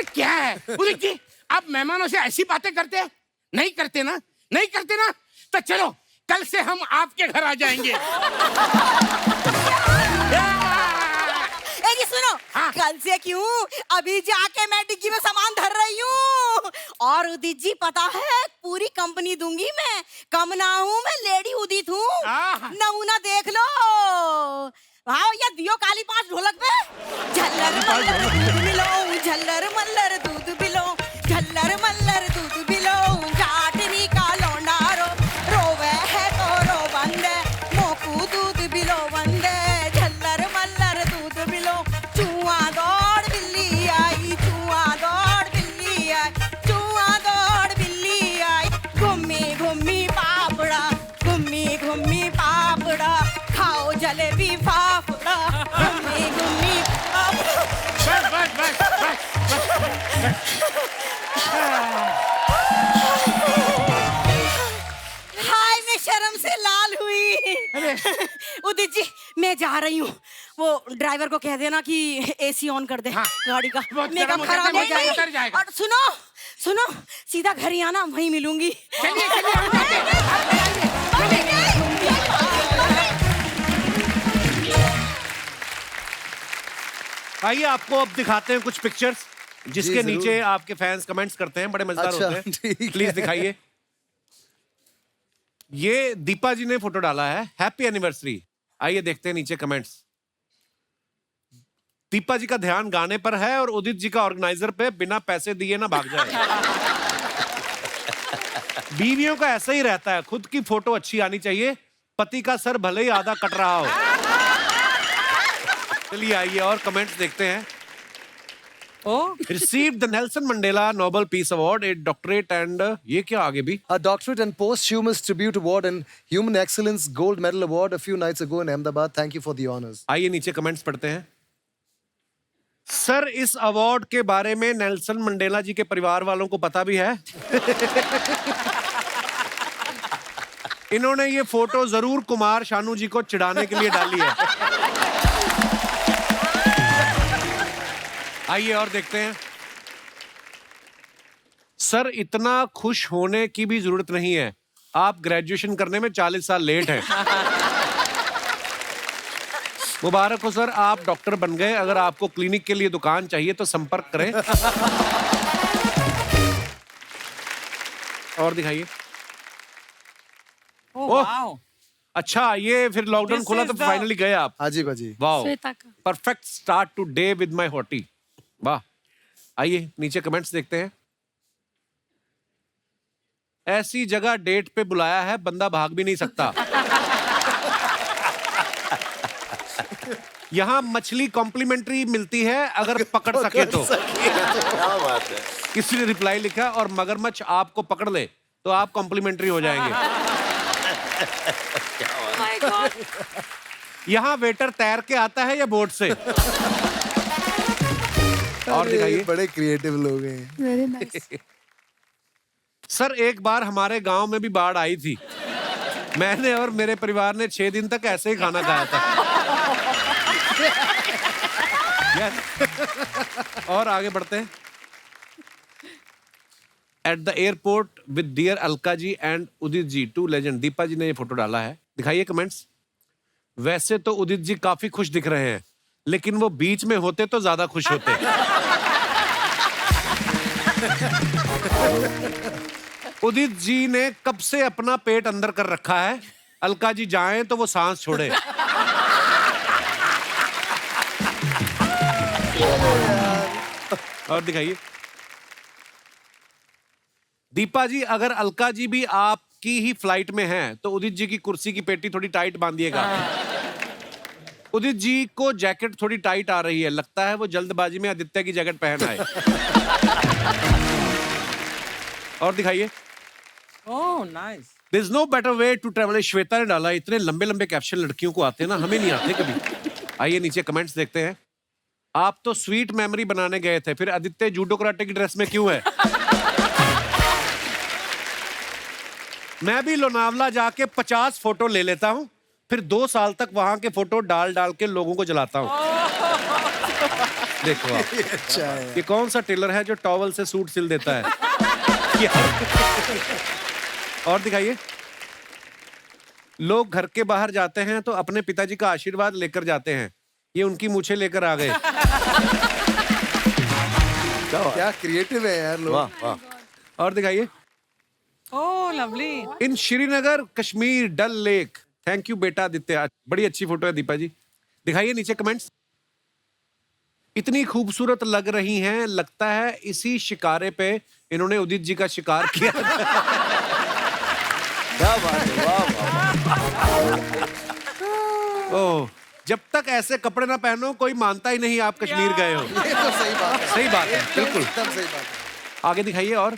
क्या है उदित जी, आप मेहमानों से ऐसी बातें करते हैं? नहीं करते ना, नहीं करते ना, तो चलो कल से हम आपके घर आ जाएंगे। ये सुनो, कल से क्यों, अभी जाके मैं डिग्गी में सामान धर रही हूँ। और उदित जी पता है, पूरी कंपनी दूंगी मैं, कम ना हूँ मैं, लेडी उदित हूँ। नमूना देख लो। हाँ, ये दियो काली 5 ढोलक पे, झल्लर मल्लर दूध पिलो, झल्लर मल्लर दूध पिलो, झल्लर मल्लर दूध पिलो, जाटरी का लौंडा रोवे है तो रो बंदे, मोकू दूध पिलो बंदे, झल्लर मल्लर दूध पिलो। चुआ दौड़ बिल्ली आई, चुआ दौड़ बिल्ली आई, चुआ दौड़ बिल्ली आई, घूमी घूमी पापड़ा, घूमी घूमी पापड़ा, खाओ जलेबी फाफड़ा, घूमी घूमी पापड़ा। हाय, मैं शर्म से लाल हुई। उदित जी, मैं जा रही हूँ, वो ड्राइवर को कह देना कि एसी ऑन कर दे गाड़ी का, मेकअप खराब हो जाएगा। और सुनो, सीधा घर ही आना, वहीं मिलूंगी। चलिए आइए आपको अब दिखाते हैं कुछ पिक्चर्स जिसके जरूर। नीचे आपके फैंस कमेंट्स करते हैं, बड़े मजेदार अच्छा, होते हैं। ठीक है। प्लीज दिखाइए। ये दीपा जी ने फोटो डाला है, हैप्पी एनिवर्सरी। आइए देखते हैं नीचे कमेंट्स। दीपा जी का ध्यान गाने पर है और उदित जी का ऑर्गेनाइजर पे, बिना पैसे दिए ना भाग जाए। बीवियों का ऐसा ही रहता है, खुद की फोटो अच्छी आनी चाहिए, पति का सर भले ही आधा कट रहा हो। चलिए आइए और कमेंट्स देखते हैं। Received the Nelson Mandela Nobel Peace Award, a doctorate and ये क्या आगे भी? A doctorate and posthumous tribute award and human excellence gold medal award a few nights ago in Ahmedabad. Thank you for the honors. आइए नीचे comments पढ़ते हैं। Sir इस award के बारे में नेल्सन मंडेला जी के परिवार वालों को पता भी है? इन्होंने ये फोटो जरूर कुमार शानू जी को चिढ़ाने के लिए डाली है। आइए और देखते हैं। सर इतना खुश होने की भी जरूरत नहीं है, आप ग्रेजुएशन करने में 40 साल लेट हैं। मुबारक हो सर, आप डॉक्टर बन गए। अगर आपको क्लिनिक के लिए दुकान चाहिए तो संपर्क करें। और दिखाइए। वाओ। अच्छा, ये फिर लॉकडाउन This खुला is तो the- फाइनली गए आप। हाजी बाजी। वाओ, श्वेता का। Perfect start today with my hottie. वाह। आइए नीचे कमेंट्स देखते हैं। ऐसी जगह डेट पे बुलाया है, बंदा भाग भी नहीं सकता। यहाँ मछली कॉम्प्लीमेंट्री मिलती है अगर पकड़ सके तो। क्या बात है। किसी ने रिप्लाई लिखा, और मगरमच्छ आपको पकड़ ले तो आप कॉम्प्लीमेंट्री हो जाएंगे। यहाँ वेटर तैर के आता है या बोट से? और दिखाइए। बड़े क्रिएटिव लोग हैं। Very nice. सर एक बार हमारे गांव में भी बाढ़ आई थी, मैंने और मेरे परिवार ने 6 दिन तक ऐसे ही खाना खाया था। Yes. और आगे बढ़ते हैं। At the airport with dear Alka ji and Udit ji, 2 legend. Deepa ji ने ये फोटो डाला है, दिखाइए कमेंट्स। वैसे तो उदित जी काफी खुश दिख रहे हैं, लेकिन वो बीच में होते तो ज्यादा खुश होते। उदित जी ने कब से अपना पेट अंदर कर रखा है, अलका जी जाएं तो वो सांस छोड़े। और दिखाइए। दीपा जी, अगर अलका जी भी आपकी ही फ्लाइट में हैं तो उदित जी की कुर्सी की पेटी थोड़ी टाइट बांधिएगा। उदित जी को जैकेट थोड़ी टाइट आ रही है, लगता है वो जल्दबाजी में आदित्य की जैकेट पहन आए। और दिखाइए। Oh nice. There's no better way to travel। Shweta ने डाला, इतने लंबे लंबे कैप्शन लड़कियों को आते हैं ना, हमें नहीं आते कभी। आइए नीचे कमेंट्स देखते हैं। आप तो स्वीट मेमोरी बनाने गए थे, फिर आदित्य जूडो कराटे की ड्रेस में क्यों है? मैं भी लोनावला जाके 50 फोटो ले लेता हूँ, फिर 2 साल तक वहां के फोटो डाल डाल के लोगों को जलाता हूँ। देखो आप, अच्छा है। ये कौन सा टेलर है जो टॉवल से सूट सिल देता है? और दिखाइए। लोग घर के बाहर जाते हैं तो अपने पिताजी का आशीर्वाद लेकर जाते हैं, ये उनकी मूछें लेकर आ गए। क्या क्रिएटिव है यार लोग। वाह वाह। और दिखाइए। Oh lovely. In Srinagar Kashmir Dal Lake. Thank you बेटा आदित्य, बड़ी अच्छी फोटो है दीपा जी। दिखाइए नीचे कमेंट्स। इतनी खूबसूरत लग रही हैं, लगता है इसी शिकारे पे इन्होंने उदित जी का शिकार किया। क्या बात है। वाह वाह। ओह, जब तक ऐसे कपड़े ना पहनो कोई मानता ही नहीं आप कश्मीर गए हो। ये तो सही बात है। सही बात है, बिल्कुल एकदम सही बात है। आगे दिखाइए। और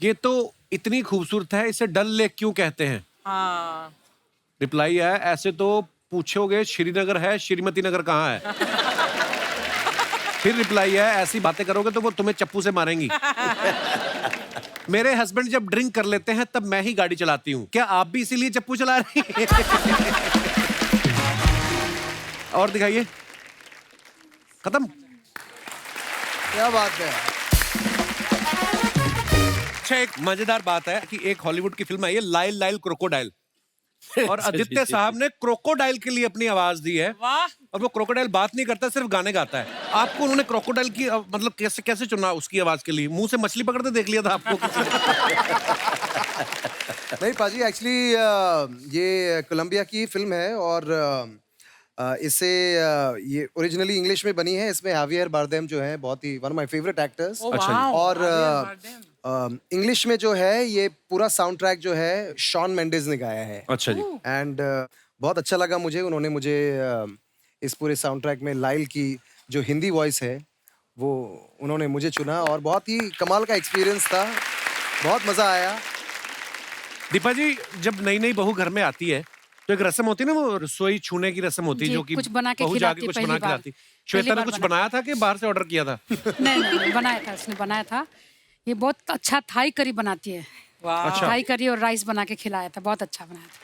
ये तो इतनी खूबसूरत है, इसे डल लेक क्यों कहते हैं? हाँ। रिप्लाई है, ऐसे तो पूछोगे श्रीनगर है, श्रीमती नगर कहाँ है? फिर रिप्लाई है, ऐसी बातें करोगे तो वो तुम्हें चप्पू से मारेंगी। मेरे हस्बैंड जब ड्रिंक कर लेते हैं तब मैं ही गाड़ी चलाती हूँ, क्या आप भी इसीलिए चप्पू चला रही हैं? और दिखाइए। खत्म। क्या बात है। अच्छा, एक मजेदार बात है कि एक हॉलीवुड की फिल्म आई है लाइल लाइल क्रोकोडाइल। और आदित्य साहब ने क्रोकोडाइल के लिए अपनी आवाज दी है। वाह। और वो क्रोकोडाइल बात नहीं करता, सिर्फ गाने गाता है। आपको उन्होंने क्रोकोडाइल की मतलब कैसे कैसे चुना उसकी आवाज के लिए? मुंह से मछली पकड़ते देख लिया था आपको किसी ने? नहीं पाजी, एक्चुअली ये कोलंबिया की फिल्म है और इसे ये ओरिजिनली इंग्लिश में बनी है। इसमें हावियर बारदेम जो है बहुत ही one of my favourite actors. अच्छा जी। और इंग्लिश में जो है ये पूरा साउंड ट्रैक जो है शॉन मेंडेस ने गाया है। अच्छा जी। एंड बहुत अच्छा लगा मुझे, उन्होंने मुझे इस पूरे साउंड ट्रैक में लाइल की जो हिंदी वॉइस है वो उन्होंने मुझे चुना और बहुत ही कमाल का एक्सपीरियंस था, बहुत मज़ा आया। दीपा जी, जब नई नई बहू घर में आती है तो एक रस्म होती है ना, वो रसोई छूने की रस्म होती है, जी, जो कि कुछ बना के बहू खिलाती जाके कुछ पहली बना बार। खिलाती। श्वेता ने कुछ बनाया था कि बाहर से ऑर्डर किया था? नहीं नहीं, बनाया था, उसने बनाया था। ये बहुत अच्छा थाई करी बनाती है। वाह। अच्छा। थाई करी और राइस बना के खिलाया था, बहुत अच्छा बनाया था।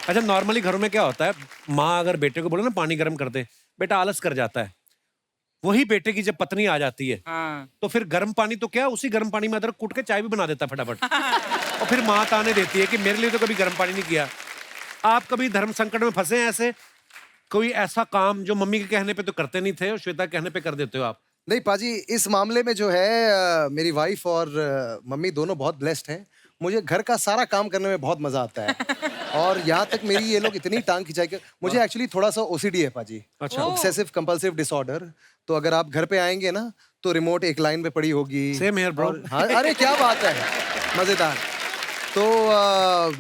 अच्छा, नॉर्मली घरों में क्या होता है, माँ अगर बेटे को बोले ना पानी गर्म कर दे, बेटा आलस कर जाता है। वही बेटे की जब पत्नी आ जाती है हाँ। तो फिर गर्म पानी तो क्या, उसी गर्म पानी में अदरक कूट के चाय भी बना देता है फटाफट। और फिर माँ ताने देती है कि मेरे लिए तो कभी गर्म पानी नहीं किया। आप कभी धर्म संकट में फंसे हैं ऐसे? कोई ऐसा काम जो मम्मी के कहने पे तो करते नहीं थे और श्वेता के कहने पे कर देते हो आप? नहीं पाजी, इस मामले में जो है मेरी वाइफ और मम्मी दोनों बहुत ब्लेस्ड हैं। मुझे घर का सारा काम करने में बहुत मजा आता है और यहाँ तक मेरी ये लोग इतनी टांग खिंचाई के, मुझे एक्चुअली थोड़ा सा ओसीडी है पाजी। अच्छा। Obsessive compulsive disorder. तो अगर आप घर पे आएंगे ना तो रिमोट एक लाइन पे पड़ी होगी। Same here, bro. और- हाँ, अरे क्या बात है, मजेदार। तो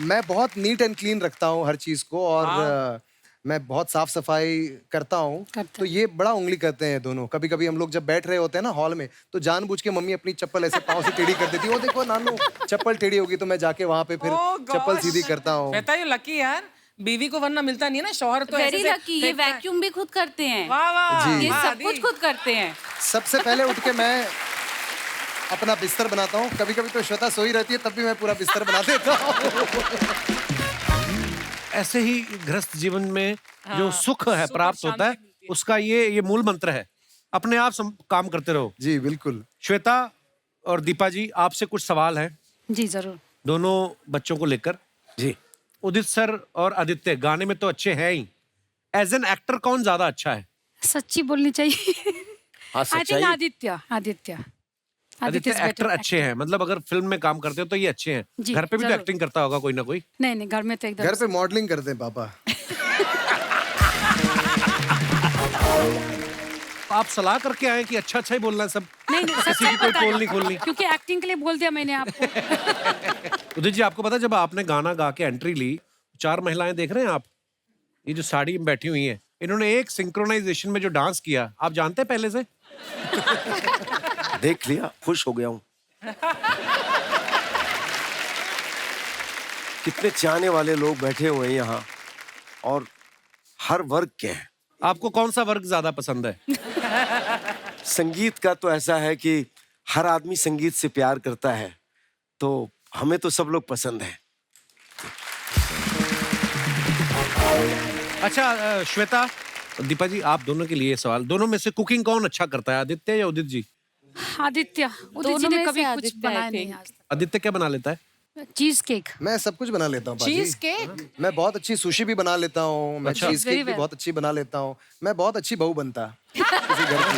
मैं बहुत नीट एंड क्लीन रखता हूँ हर चीज को और मैं बहुत साफ सफाई करता हूँ। करते तो ये बड़ा उंगली करते हैं दोनों। कभी कभी हम लोग जब बैठ रहे होते हैं ना हॉल में, तो जानबूझ के मम्मी अपनी चप्पल ऐसे पाँव से टेढ़ी कर देती है। वो देखो नानू चप्पल टेढ़ी होगी, तो मैं जाके वहां पे फिर Oh चप्पल gosh. सीधी करता हूँ। बेटा ये लकी यार, बीवी को वरना मिलता नहीं है ना, शौहर तो वेरी ऐसे लकी, ये फेंकता है। वैक्यूम भी खुद करते हैं। वाह वाह। जी। ये वाह, सब कुछ दी। खुद करते हैं। सबसे पहले उठ के मैं अपना बिस्तर बनाता हूँ। कभी कभी तो श्वेता सोई रहती है तब भी मैं पूरा बिस्तर बना देता हूँ। ऐसे ही गृहस्थ जीवन में जो सुख है प्राप्त होता है, उसका ये मूल मंत्र है, अपने आप काम करते रहो। जी बिल्कुल। श्वेता और दीपा जी, आपसे कुछ सवाल है जी जरूर। दोनों बच्चों को लेकर। जी। उदित सर और आदित्य गाने में तो अच्छे हैं ही, एज एन एक्टर कौन ज्यादा अच्छा है? सच्ची बोलनी चाहिए। हाँ, आई थिंक सच्चाई। Aditya Aditya Aditya is actor better अच्छे हैं, मतलब अगर फिल्म में काम करते हो तो ये अच्छे हैं। जी, घर पे भी तो जरूर। एक्टिंग करता होगा कोई ना कोई। नहीं नहीं, घर में तो एकदम घर पे मॉडलिंग करते हैं पापा। आप सलाह करके आए कि अच्छा अच्छा ही बोलना है सब, नहीं नहीं, किसी सच्चाई की कोई बता पोल रही नहीं हूँ। खोलनी। क्योंकि एक्टिंग के लिए बोल दिया मैंने आपको। उदित जी, आपको पता है जब आपने गाना गा के एंट्री ली, 4 महिलाएं देख रहे हैं आप, ये जो साड़ी में बैठी हुई हैं, इन्होंने एक सिंक्रोनाइजेशन में जो डांस किया, आप जानते हैं पहले से? देख लिया, खुश हो गया हूँ। कितने चाहने वाले लोग बैठे हुए हैं यहाँ और हर वर्ग के हैं। आपको कौन सा वर्ग ज्यादा पसंद है? संगीत का तो ऐसा है कि हर आदमी संगीत से प्यार करता है, तो हमें तो सब लोग पसंद है। अच्छा श्वेता, दीपा जी, आप दोनों के लिए सवाल, दोनों में से कुकिंग कौन अच्छा करता है, आदित्य या उदित जी? आदित्य, उदित दोनों जी ने में कभी से कुछ आदित्य, बनाया I नहीं think. आज तक। आदित्य क्या बना लेता है? Cheese cake. मैं सब कुछ बना लेता हूँ पाजी। Cheese cake. मैं बहुत अच्छी सुशी भी बना लेता हूँ, मैं अच्छा। चीज Very केक भी well. बहुत अच्छी बना लेता हूँ। मैं बहुत अच्छी बहू बनता किसी घर की।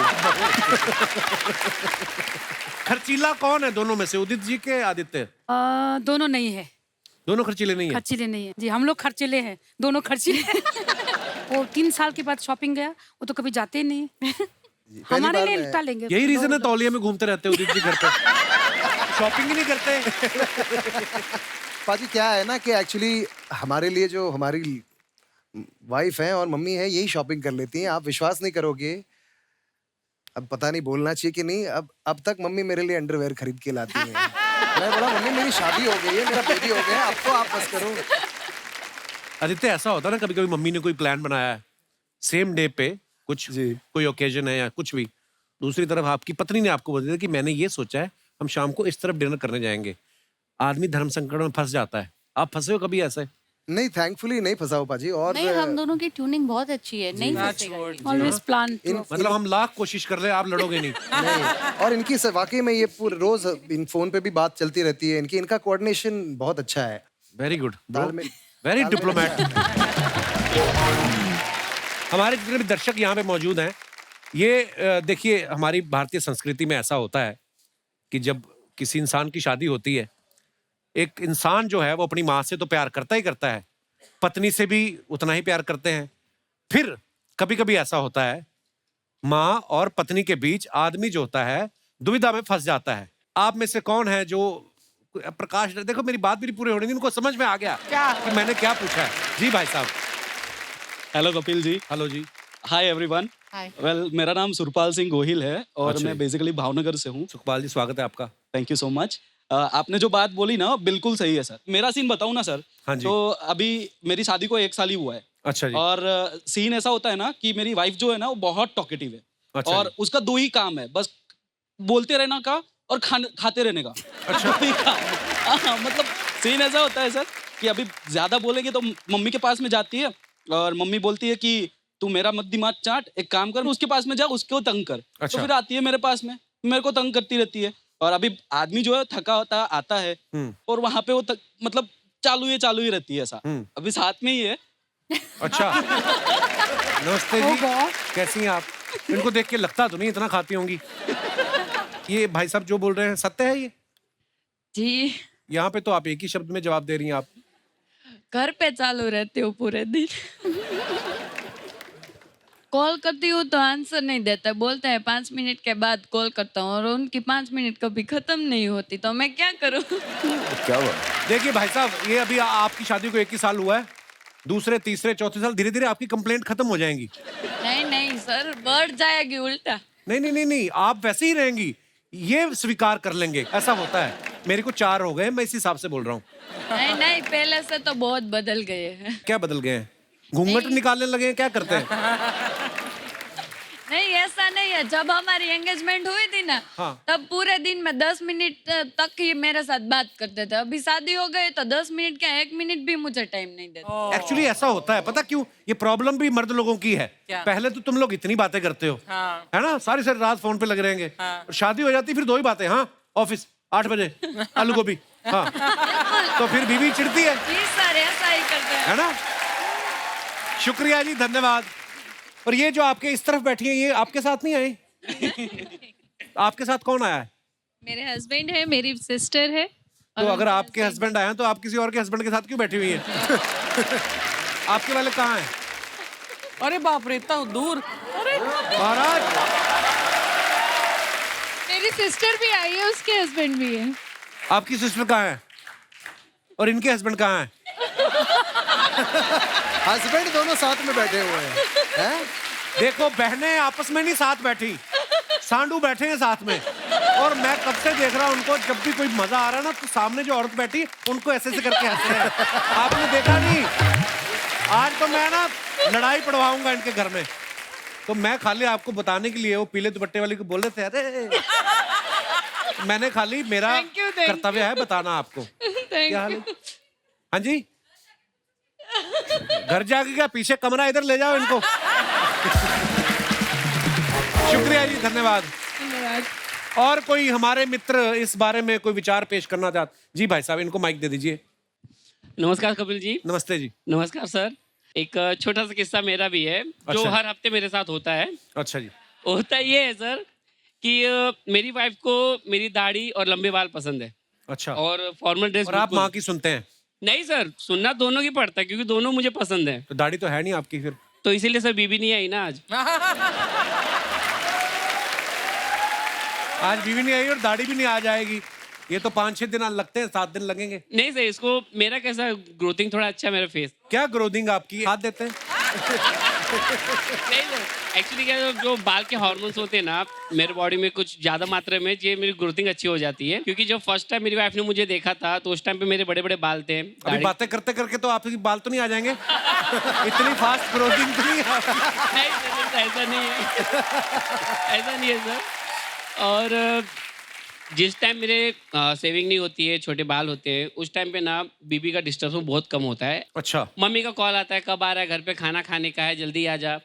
खर्चीला कौन है दोनों में से, उदित जी के आदित्य? दोनों नहीं है, दोनों खर्चीले नहीं है। खर्चीले नहीं है जी, हम लोग खर्चीले हैं, दोनों खर्चीले। वो 3 साल के बाद शॉपिंग गया, वो तो कभी जाते ही नहीं। हमारे बार लिए मैं- निपटा लेंगे। यही रीजन है तौलिया में घूमते रहते हैं उदित जी घर पे, शॉपिंग ही नहीं करते। पाजी क्या है ना कि एक्चुअली हमारे लिए जो हमारी वाइफ है और मम्मी है यही शॉपिंग कर लेती हैं। आप विश्वास नहीं करोगे, अब पता नहीं बोलना चाहिए कि नहीं, अब तक मम्मी मेरे लिए अंडरवेयर खरीद के लाती है। मैं बोला मम्मी मेरी शादी हो गई है, मेरा बेबी हो गया, अब तो आप बस करो। आदित्य, ऐसा होता है ना कभी कभी मम्मी ने कोई प्लान बनाया है सेम डे पे, कुछ जी। कोई ओकेजन है या कुछ भी, दूसरी तरफ आपकी पत्नी ने आपको बोल दिया कि मैंने ये सोचा है हम शाम को इस तरफ डिनर करने जाएंगे। आदमी धर्म संकट में फंस जाता है। आप फंसे हो कभी ऐसे? नहीं, थैंकफुली नहीं फंसा हूँ पाजी। और नहीं, हम दोनों की ट्यूनिंग बहुत अच्छी है, नहीं फंसेगा ये। ऑलवेज प्लान मतलब हम लाख कोशिश कर ले, आप लड़ोगे नहीं। नहीं, और इनकी वाकई में ये पूरे रोज इन फोन पे भी बात चलती रहती है इनका कोऑर्डिनेशन बहुत अच्छा है। वेरी गुड, तालमेल- वेरी डिप्लोमेट। हमारे जितने भी दर्शक यहाँ पे मौजूद हैं, ये देखिए, हमारी भारतीय संस्कृति में ऐसा होता है कि जब किसी इंसान की शादी होती है, एक इंसान जो है वो अपनी माँ से तो प्यार करता ही करता है, पत्नी से भी उतना ही प्यार करते हैं। फिर कभी कभी ऐसा होता है, माँ और पत्नी के बीच आदमी जो होता है दुविधा में फंस जाता है। आप में से कौन है जो, प्रकाश, देखो मेरी बात भी नहीं पूरी होनी थी, उनको समझ में आ गया क्या? कि मैंने क्या पूछा है। जी भाई साहब। हेलो कपिल जी। हेलो जी। Hi everyone. हाय। वेल, मेरा नाम सुरपाल सिंह गोहिल है और अच्छा मैं जी। बेसिकली भावनगर से हूँ। सुखपाल जी, स्वागत है आपका। Thank you so much. आपने जो बात बोली ना बिल्कुल सही है सर। मेरा सीन बताऊँ ना सर? हाँ जी। तो अभी मेरी शादी को 1 साल ही हुआ है। अच्छा जी। और सीन ऐसा होता है ना कि मेरी वाइफ जो है ना वो बहुत टॉकेटिव है। अच्छा और जी। उसका 2 ही काम है, बस बोलते रहना का और खाते रहने का। अच्छा। 2 ही काम है। हाँ, मतलब सीन ऐसा होता है सर कि अभी ज्यादा बोलेंगे तो मम्मी के पास में जाती है और मम्मी बोलती है कि तू मेरा मत दिमाग चाट, एक काम कर उसके पास में जा, उसको तंग कर। अच्छा। तो फिर आती है मेरे पास में, मेरे को तंग करती रहती है। और अभी आदमी जो है थका होता आता है और वहां पे वो मतलब चालू ही रहती है ऐसा। अभी साथ में ही है। अच्छा। नमस्ते जी, कैसी हैं आप? इनको देख के लगता तो नहीं इतना खाती होंगी। ये भाई साहब जो बोल रहे हैं सत्य है ये? जी, यहाँ पे तो आप एक ही शब्द में जवाब दे रही हैं आप। घर पे चालू रहती हूँ पूरे दिन। कॉल करती हूँ तो आंसर नहीं देता, बोलते हैं 5 मिनट के बाद कॉल करता हूँ और उनकी 5 मिनट कभी खत्म नहीं होती, तो मैं क्या करूँ? क्या हुआ? देखिए भाई साहब, ये अभी आपकी शादी को 1 ही साल हुआ है, दूसरे तीसरे चौथे साल धीरे धीरे आपकी कंप्लेंट खत्म हो जाएंगी। नहीं सर, बढ़ जाएगी उल्टा। नहीं, आप वैसे ही रहेंगी, ये स्वीकार कर लेंगे, ऐसा होता है। मेरे को 4 हो गए, मैं इस हिसाब से बोल रहा हूँ। नहीं, पहले से तो बहुत बदल गए हैं। क्या बदल गए हैं? घूंघट निकालने लगे हैं, क्या करते हैं? नहीं, ऐसा नहीं है। जब हमारी एंगेजमेंट हुई थी ना, हाँ। तब पूरे दिन में 10 मिनट तक ही मेरे साथ बात करते थे। अभी शादी हो गई तो 10 मिनट क्या 1 मिनट भी मुझे टाइम नहीं देते। एक्चुअली ऐसा होता है, पता क्यों? ये प्रॉब्लम भी मर्द लोगों की है। क्या? पहले तो तुम लोग इतनी बातें करते हो, हाँ। है ना, सारी रात फोन पे लगे रहेंगे। और शादी हो जाती फिर 2 ही बातें, हाँ ऑफिस 8 बजे आलू गोभी, हाँ। तो फिर बीवी चिढ़ती है, जी सर, ऐसा ही करते हैं। है ना? शुक्रिया जी, धन्यवाद। और ये जो आपके इस तरफ बैठी है, ये आपके साथ नहीं आए? आपके साथ कौन आया है? मेरे हस्बैंड है, मेरी सिस्टर है। तो अगर आपके हस्बैंड आए हैं तो आप किसी और के हस्बैंड के साथ क्यों बैठी हुई हैं? आपके वाले कहाँ हैं? अरे बाप रे, इतना दूर। महाराज, मेरी सिस्टर भी आई है, उसके हस्बैंड भी है। आपकी सिस्टर कहाँ है? और इनके हस्बैंड कहाँ हैं? हस्बैंड दोनों साथ में बैठे हुए हैं। देखो, बहनें आपस में नहीं साथ बैठी, सांडू बैठे हैं साथ में। और मैं कब से देख रहा हूं उनको, जब भी कोई मजा आ रहा है ना तो सामने जो औरत बैठी उनको ऐसे ऐसे करके हंस रहे हैं। आपने देखा नहीं? आज तो मैं ना लड़ाई पड़वाऊंगा इनके घर में। तो मैं खाली आपको बताने के लिए वो पीले दुपट्टे वाली को बोल रहे थे, अरे मैंने खाली, मेरा कर्तव्य है बताना आपको। क्या हाल है? हाँ जी, घर जाके क्या पीछे कमरा, इधर ले जाओ इनको। शुक्रिया जी, धन्यवाद। और कोई हमारे मित्र इस बारे में कोई विचार पेश करना चाहते? जी भाई साहब, इनको माइक दे दीजिए। नमस्कार कपिल जी। नमस्ते जी। नमस्कार सर। एक छोटा सा किस्सा मेरा भी है जो अच्छा। हर हफ्ते मेरे साथ होता है। अच्छा जी। होता ये है सर कि मेरी वाइफ को मेरी दाढ़ी और लंबे बाल पसंद है। अच्छा। और फॉर्मल ड्रेस। और आप माँ की सुनते हैं? नहीं सर, सुनना दोनों की पड़ता है क्योंकि दोनों मुझे पसंद है। तो दाढ़ी तो है नहीं आपकी फिर? तो इसीलिए सर बीबी नहीं आई ना आज। आज बीवी नहीं आई और दाढ़ी भी नहीं आ जाएगी। ये तो 5-6 दिन लगते हैं, 7 दिन लगेंगे। नहीं सर, इसको मेरा कैसा ग्रोथिंग थोड़ा अच्छा है मेरा फेस। क्या ग्रोथिंग आपकी? हाथ देते हैं? नहीं सर, एक्चुअली क्या है, जो बाल के हार्मोन्स होते हैं ना मेरे बॉडी में कुछ ज्यादा मात्रा में, ये मेरी ग्रोथिंग अच्छी हो जाती है। क्योंकि जब फर्स्ट टाइम मेरी वाइफ ने मुझे देखा था तो उस टाइम पे मेरे बड़े बड़े बाल थे। अभी बातें करते करके तो आपके बाल तो नहीं आ जाएंगे? इतनी फास्ट ग्रोथिंग तो नहीं? नहीं सर, ऐसा नहीं है। ऐसा नहीं है सर। और जिस टाइम मेरे सेविंग नहीं होती है, छोटे बाल होते हैं, उस टाइम पे ना बीबी का डिस्टर्ब बहुत कम होता है। अच्छा। मम्मी का कॉल आता है, कब आ रहा है घर पे, खाना खाने का है, जल्दी आ जा।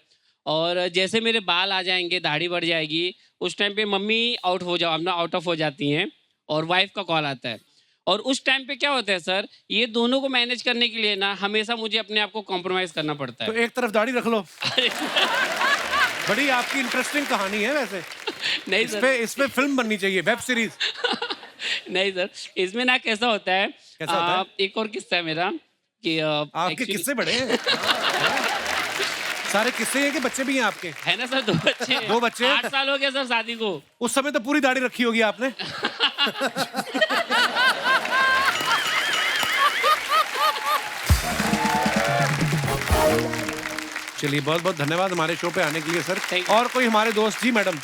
और जैसे मेरे बाल आ जाएंगे, दाढ़ी बढ़ जाएगी, उस टाइम पे मम्मी आउट ऑफ हो जाती हैं और वाइफ का कॉल आता है। और उस टाइम पे क्या होता है सर, ये दोनों को मैनेज करने के लिए ना हमेशा मुझे अपने आप को कॉम्प्रोमाइज़ करना पड़ता तो है। एक तरफ दाढ़ी रख लो। बड़ी आपकी इंटरेस्टिंग कहानी है वैसे। नहीं इस सर। पे फिल्म बननी चाहिए, वेब सीरीज। नहीं सर, इसमें ना कैसा होता है, कैसा होता है? एक और किस्सा है मेरा कि आपके actually- किस्से बड़े हैं। सारे किस्से हैं कि बच्चे भी हैं आपके? है ना सर, 2 बच्चे हैं। 2 बच्चे हैं? 8 साल हो गया सर शादी को। उस समय तो पूरी दाढ़ी रखी होगी आपने। चलिए, बहुत बहुत धन्यवाद हमारे शो पे आने के लिए सर। और कोई हमारे दोस्त जी, मैडम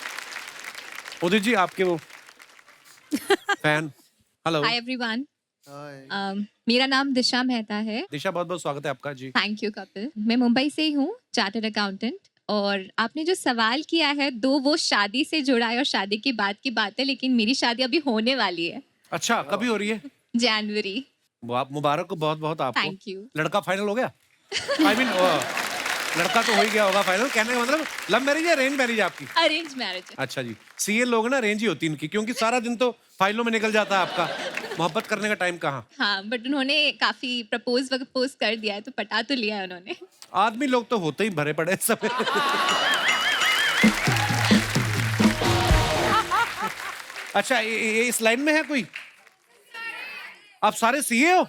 उदित जी, आपके वो फैन। हेलो। हाय एवरीवन, मेरा नाम दिशा मेहता है। दिशा, बहुत बहुत स्वागत है आपका जी। Thank you Kapil. मैं मुंबई से ही हूँ, चार्टर्ड अकाउंटेंट। और आपने जो सवाल किया है, दो वो शादी से जुड़ा है और शादी की बात है, लेकिन मेरी शादी अभी होने वाली है। अच्छा, कभी हो रही है? जनवरी। वो आप मुबारक हो बहुत बहुत आपको। Thank you. लड़का फाइनल हो गया? आई मीन लड़का तो हो ही गया होगा फाइनल। कहने का मतलब लव मैरिज या अरेंज मैरिज आपकी? Arrange marriage. अच्छा जी। सीए लोग ना अरेंज ही होती इनकी, क्योंकि सारा दिन तो फाइलों में निकल जाता है आपका। मोहब्बत करने का टाइम कहाँ? हाँ, बट उन्होंने काफी प्रपोज कर दिया है, तो पटा तो लिया है उन्होंने। आदमी लोग तो होते ही भरे पड़े हैं सब। अच्छा, ये इस लाइन में है कोई? आप सारे सीए हो?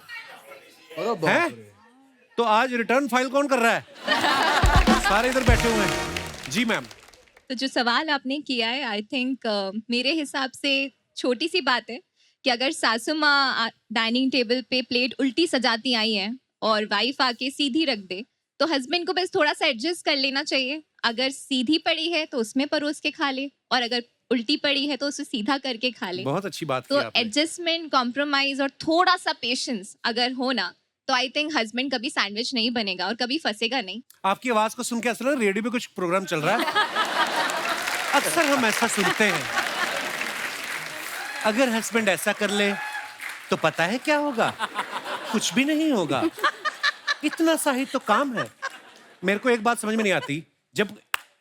हैं? तो आज रिटर्न फाइल कौन कर रहा है? सारे इधर बैठे हुए हैं। जी मैम। तो जो सवाल आपने किया है, आई थिंक मेरे हिसाब से छोटी सी बात है कि अगर सासू माँ डाइनिंग टेबल पे प्लेट उल्टी सजाती आई हैं और वाइफ आके सीधी रख दे, तो हस्बैंड को बस थोड़ा सा एडजस्ट कर लेना चाहिए। अगर सीधी पड़ी है तो उसमें परोस के खा ले, और अगर उल्टी पड़ी है तो उसे सीधा करके खा ले। बहुत अच्छी बात की तो आपने। एडजस्टमेंट, कॉम्प्रोमाइज और थोड़ा सा पेशेंस अगर हो ना, तो आई थिंक हस्बैंड कभी सैंडविच नहीं बनेगा और कभी फंसेगा नहीं। आपकी आवाज को सुन के ऐसा लग रहा है रेडियो पे कुछ प्रोग्राम चल रहा है। अक्सर हम ऐसा सुनते हैं, अगर हस्बैंड ऐसा कर ले तो पता है क्या होगा? कुछ भी नहीं होगा। इतना सा ही तो काम है। मेरे को एक बात समझ में नहीं आती, जब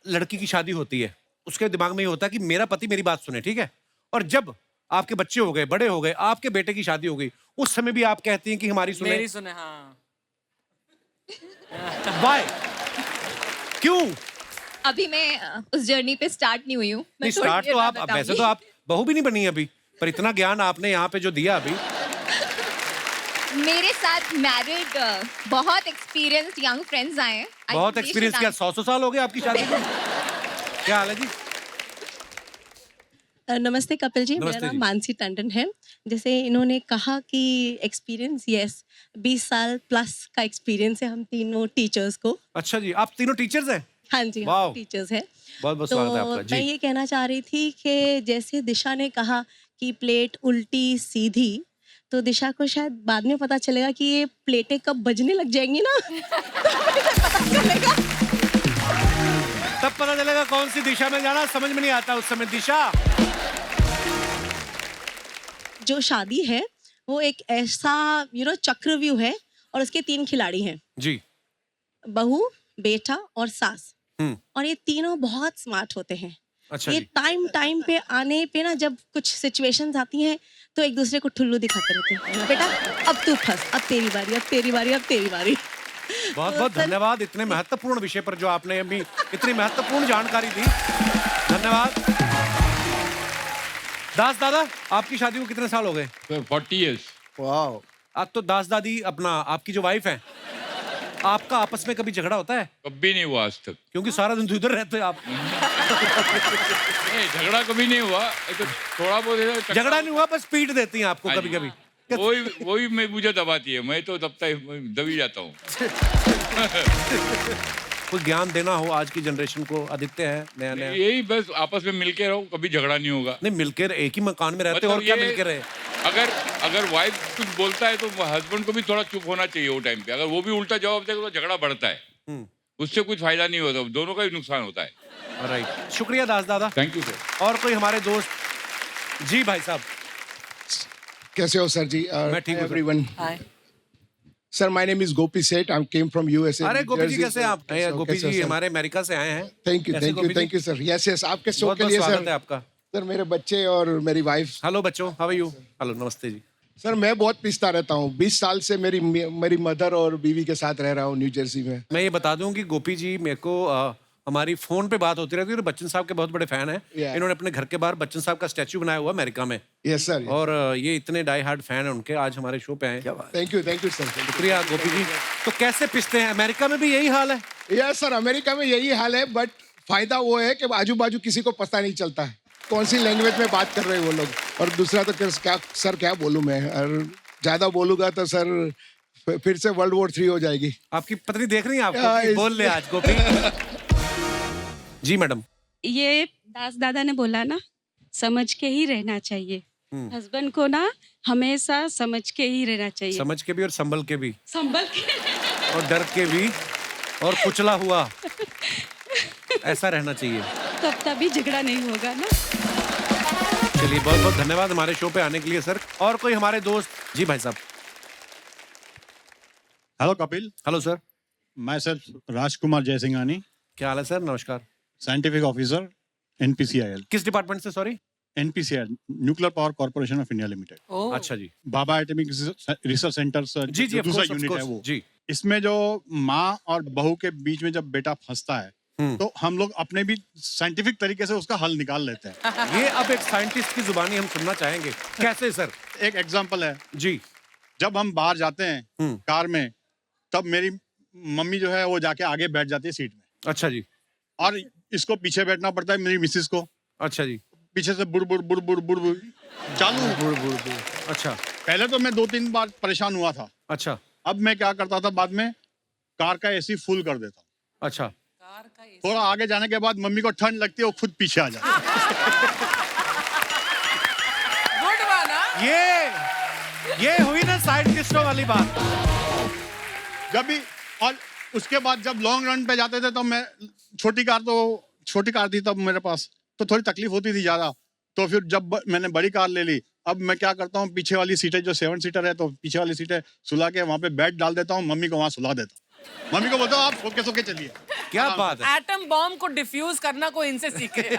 लड़की की शादी होती है उसके दिमाग में ये होता है कि मेरा पति मेरी बात सुने, ठीक है? और जब आपके बच्चे हो गए, बड़े हो गए, आपके बेटे की शादी हो गई, उस समय भी आप कहती हैं कि हमारी सुने। मेरी सुने, हाँ। बाय। क्यों? अभी मैं उस जर्नी पे स्टार्ट नहीं हुई हूँ। नहीं, स्टार्ट तो आप, वैसे तो आप बहू भी नहीं बनी अभी, पर इतना ज्ञान आपने यहाँ पे जो दिया अभी। मेरे साथ मैरिड बहुत एक्सपीरियंस्ड यंग फ्रेंड्स आए हैं। बहुत एक्सपीरियंस। क्या 100 साल हो गए आपकी शादी को? क्या हाल है जी? नमस्ते कपिल जी, मेरा नमस्ते नाम जी। मानसी टंडन है। जैसे इन्होंने कहा कि एक्सपीरियंस, यस, 20 साल प्लस का एक्सपीरियंस है हम तीनों टीचर्स को। अच्छा जी, आप तीनों टीचर्स हैं? हाँ जी, वाओ। हम टीचर्स हैं। बहुत बहुत तो स्वागत है आपका मैं जी। ये कहना चाह रही थी कि जैसे दिशा ने कहा कि प्लेट उल्टी सीधी, तो दिशा को शायद बाद में पता चलेगा कि ये प्लेटें कब बजने लग जाएंगी ना। तब पता चलेगा कौन सी दिशा में जाना, समझ में नहीं आता उस समय दिशा। जो शादी है वो एक ऐसा चक्रव्यूह है, और उसके 3 खिलाड़ी हैं, जी। बहू, बेटा और सास। हम्म। और ये तीनों बहुत स्मार्ट होते हैं। अच्छा ये जी। टाइम पे आने पे ना, जब कुछ सिचुएशंस आती हैं तो एक दूसरे को ठुल्लू दिखाते रहते हैं। बेटा अब तू फंस, अब तेरी बारी, अब तेरी बारी, अब तेरी बारी। बहुत बहुत धन्यवाद इतने महत्वपूर्ण विषय पर जो आपने अभी इतनी महत्वपूर्ण जानकारी दी। धन्यवाद। दास दादा, आपकी शादी को कितने साल हो गए? 40 years। वाओ। आज तो दास दादी, अपना आपकी जो वाइफ है, आपका आपस में कभी झगड़ा होता है? कभी नहीं हुआ आज तक। क्योंकि सारा दिन तो इधर रहते हैं आप। नहीं, झगड़ा कभी नहीं हुआ। तो थोड़ा बहुत झगड़ा नहीं हुआ, बस पीट देती हैं आपको कभी कभी। वही मुझे दबाती है, मैं तो दबी जाता हूँ। कोई ज्ञान देना हो आज की जनरेशन को? आदित्य है नया नया। यही बस आपस में मिलके रहो, कभी झगड़ा नहीं होगा। नहीं, मिलकर एक ही मकान में रहते हो और क्या मिलके रहे? अगर वाइफ कुछ बोलता है तो हस्बैंड को भी थोड़ा चुप होना चाहिए वो टाइम पे। अगर वो भी उल्टा जवाब देगा तो झगड़ा बढ़ता है, उससे कुछ फायदा नहीं होता, दोनों का ही नुकसान होता है। राइट। शुक्रिया दास दादा। Thank you sir. और कोई हमारे दोस्त? जी भाई साहब। कैसे हो सर जी? मैं ठीक हूँ, sir. Everyone. Hi sir my name is Gopi Seth, I came from USA. अरे गोपी जी कैसे हैं आप? गोपी जी हमारे अमेरिका से आए हैं। थैंक यू कैसे thank you Gopi ji? Thank you sir. Yes yes, आपके शो बहुत के बहुत लिए स्वागत सर। है आपका। सर मेरे बच्चे और मेरी वाइफ। हेलो बच्चों, हाउ आर यू? हेलो, नमस्ते जी। सर मैं बहुत पिसता रहता हूँ, 20 साल से मेरी मदर और बीवी के साथ रह रहा हूँ न्यू जर्सी में। मैं ये बता दूं कि गोपी जी मेरे को हमारी फोन पे बात होती रहती है और बच्चन साहब के बहुत बड़े फैन हैं। Yeah. इन्होंने अपने घर के बाहर बच्चन साहब का स्टैचू बनाया हुआ अमेरिका में। Yes sir. और ये इतने डाई हार्ड फैन हैं उनके, आज हमारे शो पे आए। Thank you sir. शुक्रिया गोपी जी। तो कैसे पिसते हैं? अमेरिका में भी यही हाल है? यस सर, अमेरिका में यही हाल है, बट फायदा वो है कि आजू बाजू किसी को पता नहीं चलता है कौन सी लैंग्वेज में बात कर रहे हैं वो लोग। और दूसरा तो क्या बोलूँ मैं, और ज्यादा बोलूंगा तो सर फिर से वर्ल्ड वॉर 3 हो जाएगी। आपकी पत्नी देख रही है आपको कि बोल ले आज गोपी। जी मैडम। ये दास दादा ने बोला ना, समझ के ही रहना चाहिए। हस्बैंड को ना हमेशा समझ के ही रहना चाहिए। समझ के भी और संभल के भी, संभल के और डर के भी, और कुचला हुआ ऐसा रहना चाहिए। तभी झगड़ा नहीं होगा ना। चलिए बहुत बहुत धन्यवाद हमारे शो पे आने के लिए सर। और कोई हमारे दोस्त? जी भाई साहब। हेलो कपिल। Hello sir. मैं सर राजकुमार जयसिंघानी। क्या हाल है सर? नमस्कार। Scientific officer NPCIL। किस डिपार्टमेंट से? Sorry. NPCIL, nuclear power corporation of India limited. अच्छा जी। Bhabha atomic research centre sir, जी जी, दूसरा of यूनिट है course, वो। जी। इसमें जो माँ और बहू के बीच में जब बेटा फंसता है तो हम लोग अपने भी साइंटिफिक तरीके से उसका हल निकाल लेते हैं। ये अब एक साइंटिस्ट की जुबानी हम सुनना चाहेंगे। कैसे सर? एक एग्जांपल है जी। जब हम बाहर जाते हैं कार में, तब मेरी मम्मी जो है वो जाके आगे बैठ जाती है सीट में। अच्छा जी। और इसको पीछे बैठना पड़ता है मेरी मिसेस को। अच्छा जी। पीछे से बुड़ बुड़ बुड़ बुड़ बुड़ बुड़ चालू। बुड़ बुड़ बुड़। अच्छा। पहले तो मैं 2-3 बार परेशान हुआ था। अच्छा। अब मैं क्या करता था, बाद में कार का AC फुल कर देता हूँ। अच्छा। थोड़ा आगे जाने के बाद मम्मी को ठंड लगती है, वो खुद पीछे आ जाती है। गुड वाला। ये हुई ना साइंटिस्टों वाली बात। जब भी, और उसके बाद जब लॉन्ग रन पे जाते थे तो मैं छोटी कार थी तब मेरे पास, तो थोड़ी तकलीफ होती थी ज्यादा। तो फिर जब मैंने बड़ी कार ले ली, अब मैं क्या करता हूँ, पीछे वाली सीटें जो 7 सीटर है, तो पीछे वाली सीटें सुला के वहां पे बेड डाल देता हूँ, मम्मी को वहां सुला देता हूँ। मम्मी को बोलता हूँ आप सोके सोके चलिए। क्या बात है। एटम बॉम्ब को डिफ्यूज करना कोई इनसे सीखे।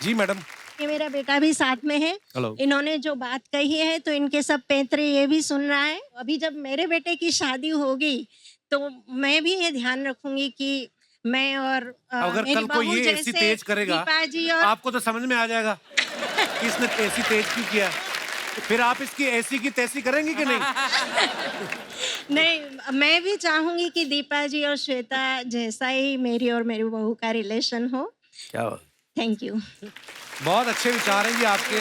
जी मैडम। ये मेरा बेटा भी साथ में है। हेलो। इन्होंने जो बात कही है तो इनके सब पैतरे ये भी सुन रहा है। अभी जब मेरे बेटे की शादी होगी तो मैं भी ये ध्यान रखूंगी कि मैं और अगर मेरी कल को बहू ये जैसे एसी तेज करेगा, दीपा जी और आपको तो समझ में आ जाएगा कि इसने एसी तेज क्यों किया। फिर आप इसकी एसी की तैसी करेंगी कि नहीं? नहीं, मैं भी चाहूंगी कि दीपा जी और श्वेता जैसा ही मेरी और मेरी बहू का रिलेशन हो। क्या? Thank you. बहुत अच्छे विचार हैं जी आपके।